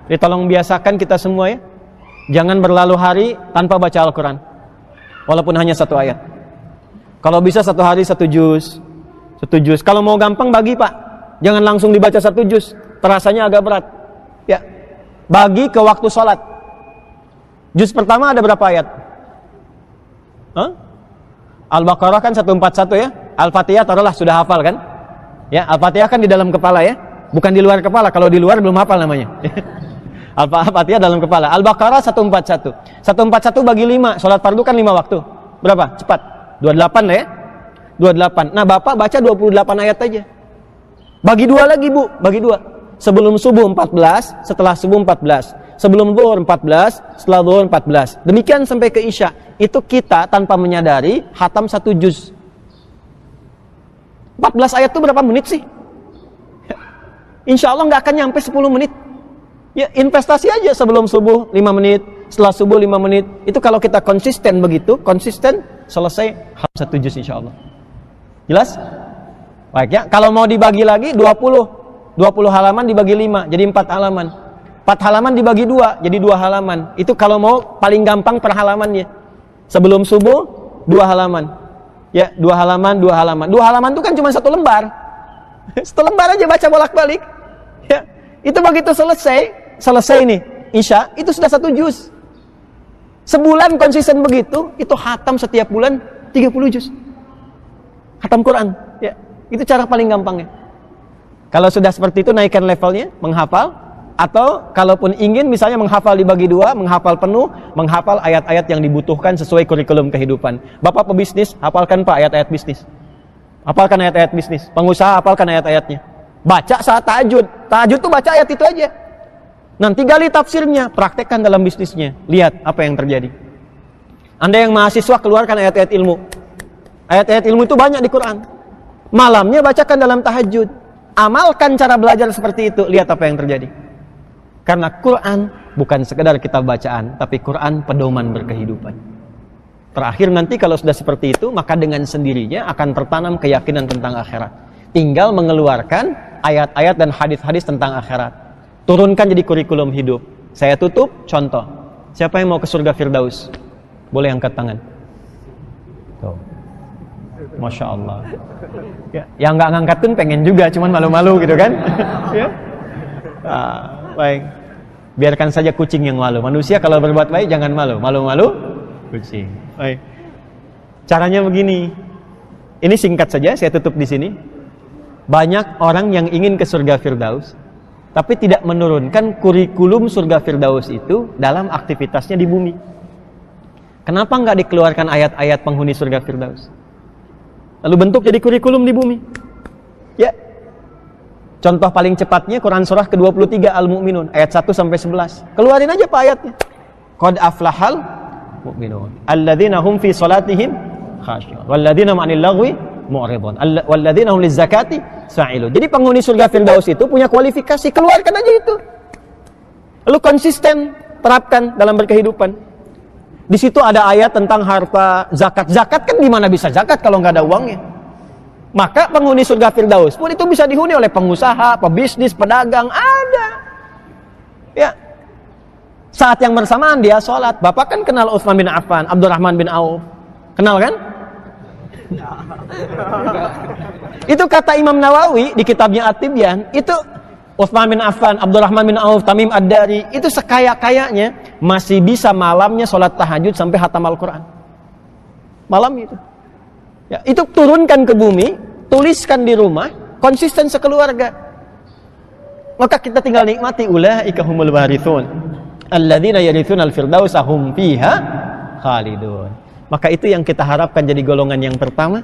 Jadi tolong biasakan kita semua ya. Jangan berlalu hari tanpa baca Al-Quran. Walaupun hanya 1 ayat. Kalau bisa 1 hari 1 juz. 1 juz. Kalau mau gampang bagi, Pak. Jangan langsung dibaca 1 juz. Terasanya agak berat. Ya. Bagi ke waktu sholat. Juz pertama ada berapa ayat? Al-Baqarah kan 141 ya. Al-Fatihah taruhlah sudah hafal kan? Ya, Al-Fatihah kan di dalam kepala ya. Bukan di luar kepala. Kalau di luar belum hafal namanya. Al-Fatihah dalam kepala. Al-Baqarah 141. 141 bagi 5. Sholat fardu kan 5 waktu. Berapa? Cepat. 28 lah ya. 28. Nah, Bapak baca 28 ayat aja. Bagi 2 lagi, Bu. Bagi 2. Sebelum subuh 14, setelah subuh 14. Sebelum zuhur 14, setelah zuhur 14. Demikian sampai ke Isya. Itu kita tanpa menyadari khatam 1 juz. 14 ayat itu berapa menit sih? Insya Allah nggak akan nyampe 10 menit. Ya, investasi aja sebelum subuh 5 menit, setelah subuh 5 menit. Itu kalau kita konsisten begitu, konsisten selesai 1 juz insya Allah. Jelas? Baik ya, kalau mau dibagi lagi 20 halaman dibagi 5, jadi 4 halaman. 4 halaman dibagi 2, jadi 2 halaman. Itu kalau mau paling gampang per halamannya. Sebelum subuh 2 halaman. Ya, 2 halaman, 2 halaman. 2 halaman itu kan cuma 1 lembar. 1 lembar aja baca bolak-balik. Ya, itu begitu selesai nih Isya, itu sudah 1 juz. Sebulan konsisten begitu, itu khatam setiap bulan 30 juz. Khatam Quran. Ya, itu cara paling gampangnya. Kalau sudah seperti itu naikkan levelnya, menghafal. Atau kalaupun ingin misalnya menghafal dibagi 2, menghafal penuh, menghafal ayat-ayat yang dibutuhkan sesuai kurikulum kehidupan. Bapak pebisnis, hafalkan Pak ayat-ayat bisnis. Hafalkan ayat-ayat bisnis. Pengusaha hafalkan ayat-ayatnya. Baca saat tahajud. Tahajud tuh baca ayat itu aja. Nanti gali tafsirnya, praktekkan dalam bisnisnya. Lihat apa yang terjadi. Anda yang mahasiswa keluarkan ayat-ayat ilmu. Ayat-ayat ilmu itu banyak di Quran. Malamnya bacakan dalam tahajud. Amalkan cara belajar seperti itu, lihat apa yang terjadi. Karena Quran bukan sekedar kitab bacaan, tapi Quran pedoman berkehidupan. Terakhir nanti kalau sudah seperti itu, maka dengan sendirinya akan tertanam keyakinan tentang akhirat. Tinggal mengeluarkan ayat-ayat dan hadis-hadis tentang akhirat. Turunkan jadi kurikulum hidup. Saya tutup, contoh. Siapa yang mau ke surga Firdaus? Boleh angkat tangan. Tuh. Masya Allah. Ya, yang nggak ngangkat pun pengen juga, cuman malu-malu gitu kan? Ya. Baik. Biarkan saja kucing yang malu. Manusia kalau berbuat baik jangan malu. Malu-malu kucing. Baik. Caranya begini. Ini singkat saja, saya tutup di sini. Banyak orang yang ingin ke surga Firdaus, tapi tidak menurunkan kurikulum surga Firdaus itu dalam aktivitasnya di bumi. Kenapa nggak dikeluarkan ayat-ayat penghuni surga Firdaus? Lalu bentuk jadi kurikulum di bumi. Ya. Contoh paling cepatnya Quran surah ke-23 Al-Mu'minun ayat 1 sampai 11. Keluarin aja Pak ayatnya. Qad aflahal mu'minun alladzina hum fi salatihim khashi'un walladzina 'anil lagwi mu'ridun walladzina hum lizakati sa'ilun. Jadi penghuni surga Firdaus itu punya kualifikasi, keluarkan aja itu. Lalu konsisten terapkan dalam berkehidupan. Di situ ada ayat tentang harta zakat. Zakat kan di mana bisa zakat kalau nggak ada uangnya? Maka penghuni surga Firdaus pun itu bisa dihuni oleh pengusaha, pebisnis, pedagang, ada. Ya. 1 saat yang bersamaan dia sholat. Bapak kan kenal Utsman bin Affan, Abdurrahman bin Auf. Kenal kan? Itu kata Imam Nawawi di kitabnya At-Tibyan, itu Utsman bin Affan, Abdurrahman bin Auf, Tamim Ad-Dari, itu sekaya-kayanya masih bisa malamnya sholat tahajud sampai khatam Al-Quran. Malam itu. Ya, itu turunkan ke bumi, tuliskan di rumah, konsisten sekeluarga. Maka kita tinggal nikmati, ulaika humul warithun alladzina yarithuna al-firdausa hum fiha khalidun. Maka itu yang kita harapkan jadi golongan yang pertama.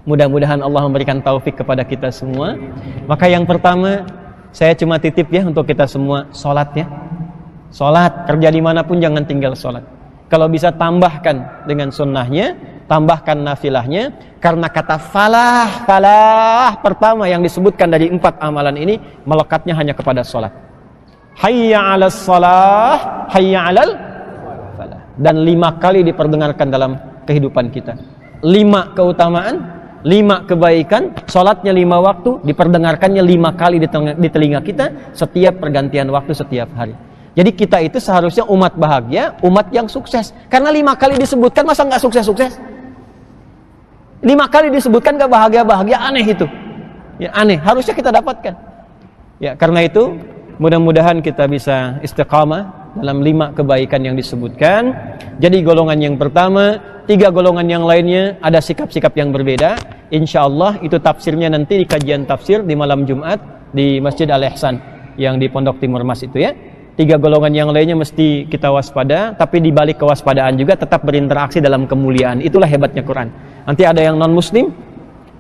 Mudah-mudahan Allah memberikan taufik kepada kita semua. Maka yang pertama, saya cuma titip ya untuk kita semua, sholat ya. Sholat, kerja dimanapun jangan tinggal sholat. Kalau bisa tambahkan dengan sunnahnya, tambahkan nafilahnya. Karena kata falah pertama yang disebutkan dari 4 amalan ini, melekatnya hanya kepada sholat. Hayya 'alas shalah, hayya 'alal falah. Dan 5 kali diperdengarkan dalam kehidupan kita. 5 keutamaan, 5 kebaikan, sholatnya 5 waktu, diperdengarkannya 5 kali di telinga kita setiap pergantian waktu setiap hari. Jadi kita itu seharusnya umat bahagia, umat yang sukses. Karena 5 kali disebutkan, masa nggak sukses-sukses? 5 kali disebutkan nggak bahagia-bahagia, aneh itu. Ya aneh, harusnya kita dapatkan. Ya karena itu mudah-mudahan kita bisa istiqamah dalam 5 kebaikan yang disebutkan. Jadi golongan yang pertama, 3 golongan yang lainnya ada sikap-sikap yang berbeda. Insya Allah itu tafsirnya nanti di kajian tafsir di malam Jumat di Masjid Al-Ihsan yang di Pondok Timur Mas itu ya. 3 golongan yang lainnya mesti kita waspada, tapi di balik kewaspadaan juga tetap berinteraksi dalam kemuliaan. Itulah hebatnya Quran. Nanti ada yang non-muslim,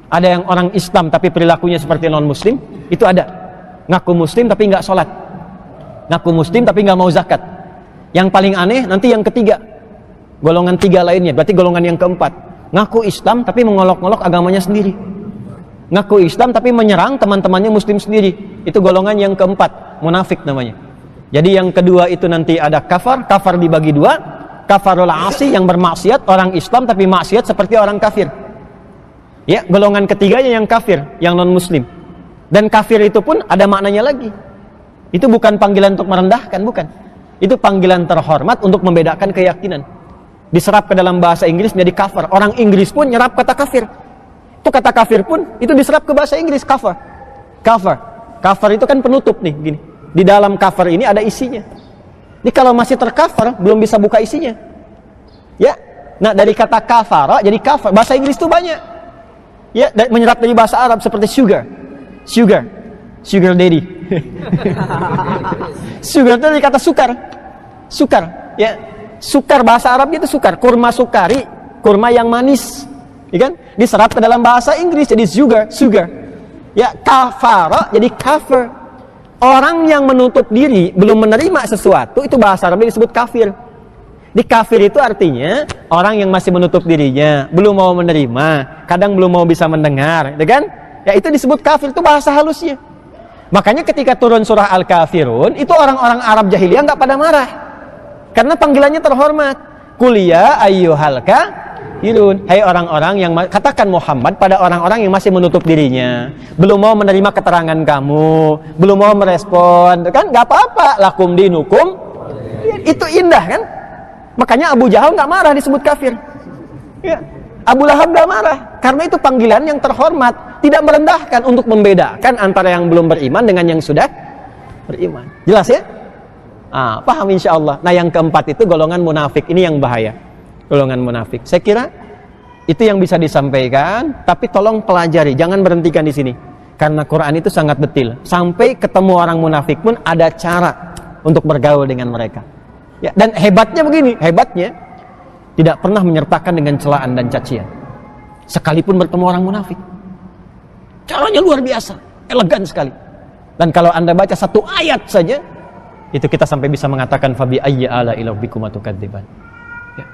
ada yang orang Islam tapi perilakunya seperti non-muslim, itu ada. Ngaku muslim tapi nggak sholat, ngaku muslim tapi nggak mau zakat. Yang paling aneh nanti yang ketiga, golongan 3 lainnya, berarti golongan yang keempat, ngaku Islam tapi mengolok-olok agamanya sendiri, ngaku Islam tapi menyerang teman-temannya muslim sendiri. Itu golongan yang keempat, munafik namanya. Jadi yang kedua itu nanti ada kafar dibagi 2, kafarul asi yang bermaksiat, orang Islam tapi maksiat seperti orang kafir. Ya, golongan ketiganya yang kafir, yang non-muslim. Dan kafir itu pun ada maknanya lagi. Itu bukan panggilan untuk merendahkan, bukan. Itu panggilan terhormat untuk membedakan keyakinan. Diserap ke dalam bahasa Inggris menjadi kafir. Orang Inggris pun nyerap kata kafir. Itu kata kafir pun itu diserap ke bahasa Inggris, kafir. Kafir itu kan penutup nih, gini. Di dalam kafir ini ada isinya. Ini kalau masih terkafir belum bisa buka isinya. Ya. Nah, dari kata kafara jadi kafir. Bahasa Inggris itu banyak. Ya, menyerap dari bahasa Arab seperti sugar daddy. Sugar itu dari kata sukar, ya, sukar bahasa Arabnya itu sukar, kurma sukari, kurma yang manis, ya kan? Diserap ke dalam bahasa Inggris jadi sugar, ya, kafara jadi kafir. Orang yang menutup diri belum menerima sesuatu itu bahasa Arabnya disebut kafir. Di kafir itu artinya orang yang masih menutup dirinya, belum mau menerima, kadang belum mau bisa mendengar, ya kan? Ya itu disebut kafir, itu bahasa halusnya. Makanya ketika turun surah Al-Kafirun, itu orang-orang Arab jahiliyah nggak pada marah. Karena panggilannya terhormat. Kuliah ayyuhal kafirun. Hai orang-orang yang, katakan Muhammad pada orang-orang yang masih menutup dirinya, belum mau menerima keterangan kamu, belum mau merespon, kan nggak apa-apa, lakum dinukum. Itu indah kan? Makanya Abu Jahal nggak marah disebut kafir. Ya. Abu Lahab nggak marah, karena itu panggilan yang terhormat, tidak merendahkan, untuk membedakan antara yang belum beriman dengan yang sudah beriman. Jelas ya? Paham insya Allah. Nah yang keempat itu golongan munafik, ini yang bahaya. Golongan munafik. Saya kira itu yang bisa disampaikan, tapi tolong pelajari, jangan berhentikan di sini. Karena Quran itu sangat detil. Sampai ketemu orang munafik pun ada cara untuk bergaul dengan mereka. Ya, dan hebatnya begini, hebatnya tidak pernah menyertakan dengan celaan dan cacian. Sekalipun bertemu orang munafik. Caranya luar biasa, elegan sekali. Dan kalau Anda baca 1 ayat saja, itu kita sampai bisa mengatakan fabi ayyi ala'i rabbikuma tukadziban. Ya.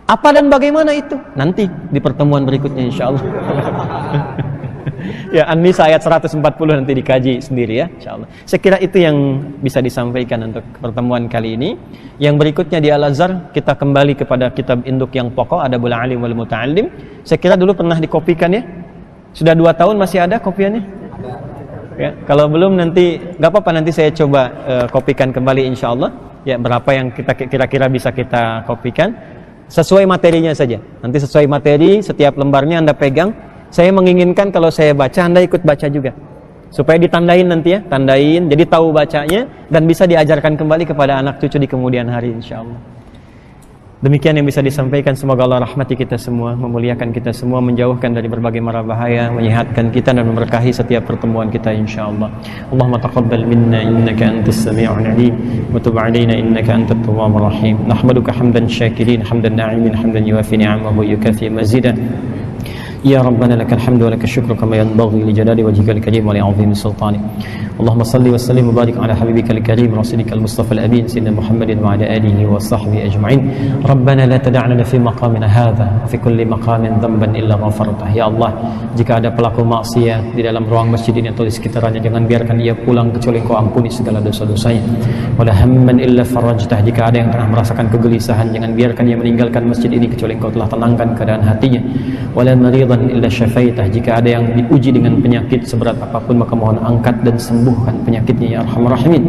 Apa dan bagaimana itu? Nanti di pertemuan berikutnya insyaallah. Ya, An-Nisa ayat 140 nanti dikaji sendiri ya, insyaallah. Saya kira itu yang bisa disampaikan untuk pertemuan kali ini. Yang berikutnya di Al-Azhar kita kembali kepada kitab induk yang pokok, Adabul Alim wal Muta'allim. Saya kira dulu pernah dikopikan ya. Sudah 2 tahun masih ada kopiannya? Ya, kalau belum nanti nggak apa-apa, nanti saya coba kopikan kembali insyaallah. ya berapa yang kita kira-kira bisa kita kopikan sesuai materinya saja. Nanti sesuai materi setiap lembarnya Anda pegang. Saya menginginkan kalau saya baca Anda ikut baca juga, supaya ditandain nanti ya, tandain jadi tahu bacanya dan bisa diajarkan kembali kepada anak cucu di kemudian hari insyaallah. Demikian yang bisa disampaikan. Semoga Allah rahmati kita semua, memuliakan kita semua, menjauhkan dari berbagai mara bahaya, menyehatkan kita dan memberkahi setiap pertemuan kita insyaallah. Allahumma taqabbal minna innaka antas sami'ul 'alim wa tub 'alaina innaka antat tawwabur rahim. Nahmaduka hamdan syakirin hamdan na'imin hamdan yuwafi ni'amahu yukafi mazidah. يا ربنا لك الحمد ولك الشكر كما ينبغي لجلال وجهك الكريم ولعظيم سلطانك. اللهم صل وسلم وبارك على حبيبك الكريم رسولك المصطفى الأمين سيدنا محمد وعلى آله وصحبه أجمعين. ربنا لا تدع لنا في مقامنا هذا وفي كل مقام ذنبا إلا غفرته. Ya Allah, jika ada pelaku maksiat di dalam ruang masjid ini atau di sekitarnya, jangan biarkan ia pulang kecuali Engkau ampuni segala dosa-dosanya. Wala hamman illa farajtah, jika ada yang tengah merasakan kegelisahan, jangan biarkan ia meninggalkan masjid ini kecuali Engkau telah tenangkan keadaan hatinya. Wala maridan illa syafaitah, jika ada yang diuji dengan penyakit seberat apapun, maka mohon angkat dan sembuhkan penyakitnya ya arhamar rahimin.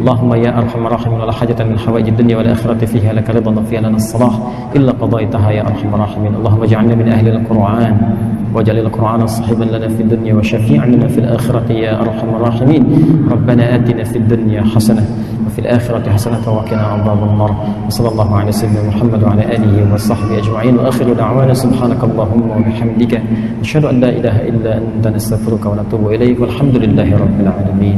Allahumma ya arhamar rahimin, la hajatan min hawaijid dunya wal akhirati fiha laka ridwan wa fiha lana as-salah illa qadaitaha ya arhamar rahimin. Allahumma ij'alna min ahli al-Qur'an waj'al al-Qur'ana sahiban lana fid dunya wa syafi'an lana fil akhirati ya arhamar rahimin. Rabbana atina fid dunya hasanah wa fil akhirati hasanah wa qina adhaban nar. Sallallahu ala sayyidina Muhammad wa ala alihi wa sahbihi ajma'in. Wa akhiru da'wana subhanakallahumma wa bihamdika asyhadu an la ilaha illa anta nastaghfiruka wa natubu ilaik. Walhamdulillahi rabbil alamin.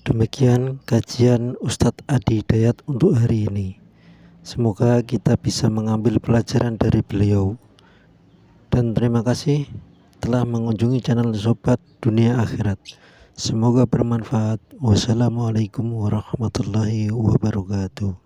Demikian kajian Ustadz Adi Hidayat untuk hari ini. Semoga kita bisa mengambil pelajaran dari beliau. Dan terima kasih telah mengunjungi channel Sobat Dunia Akhirat. Semoga bermanfaat. Wassalamualaikum warahmatullahi wabarakatuh.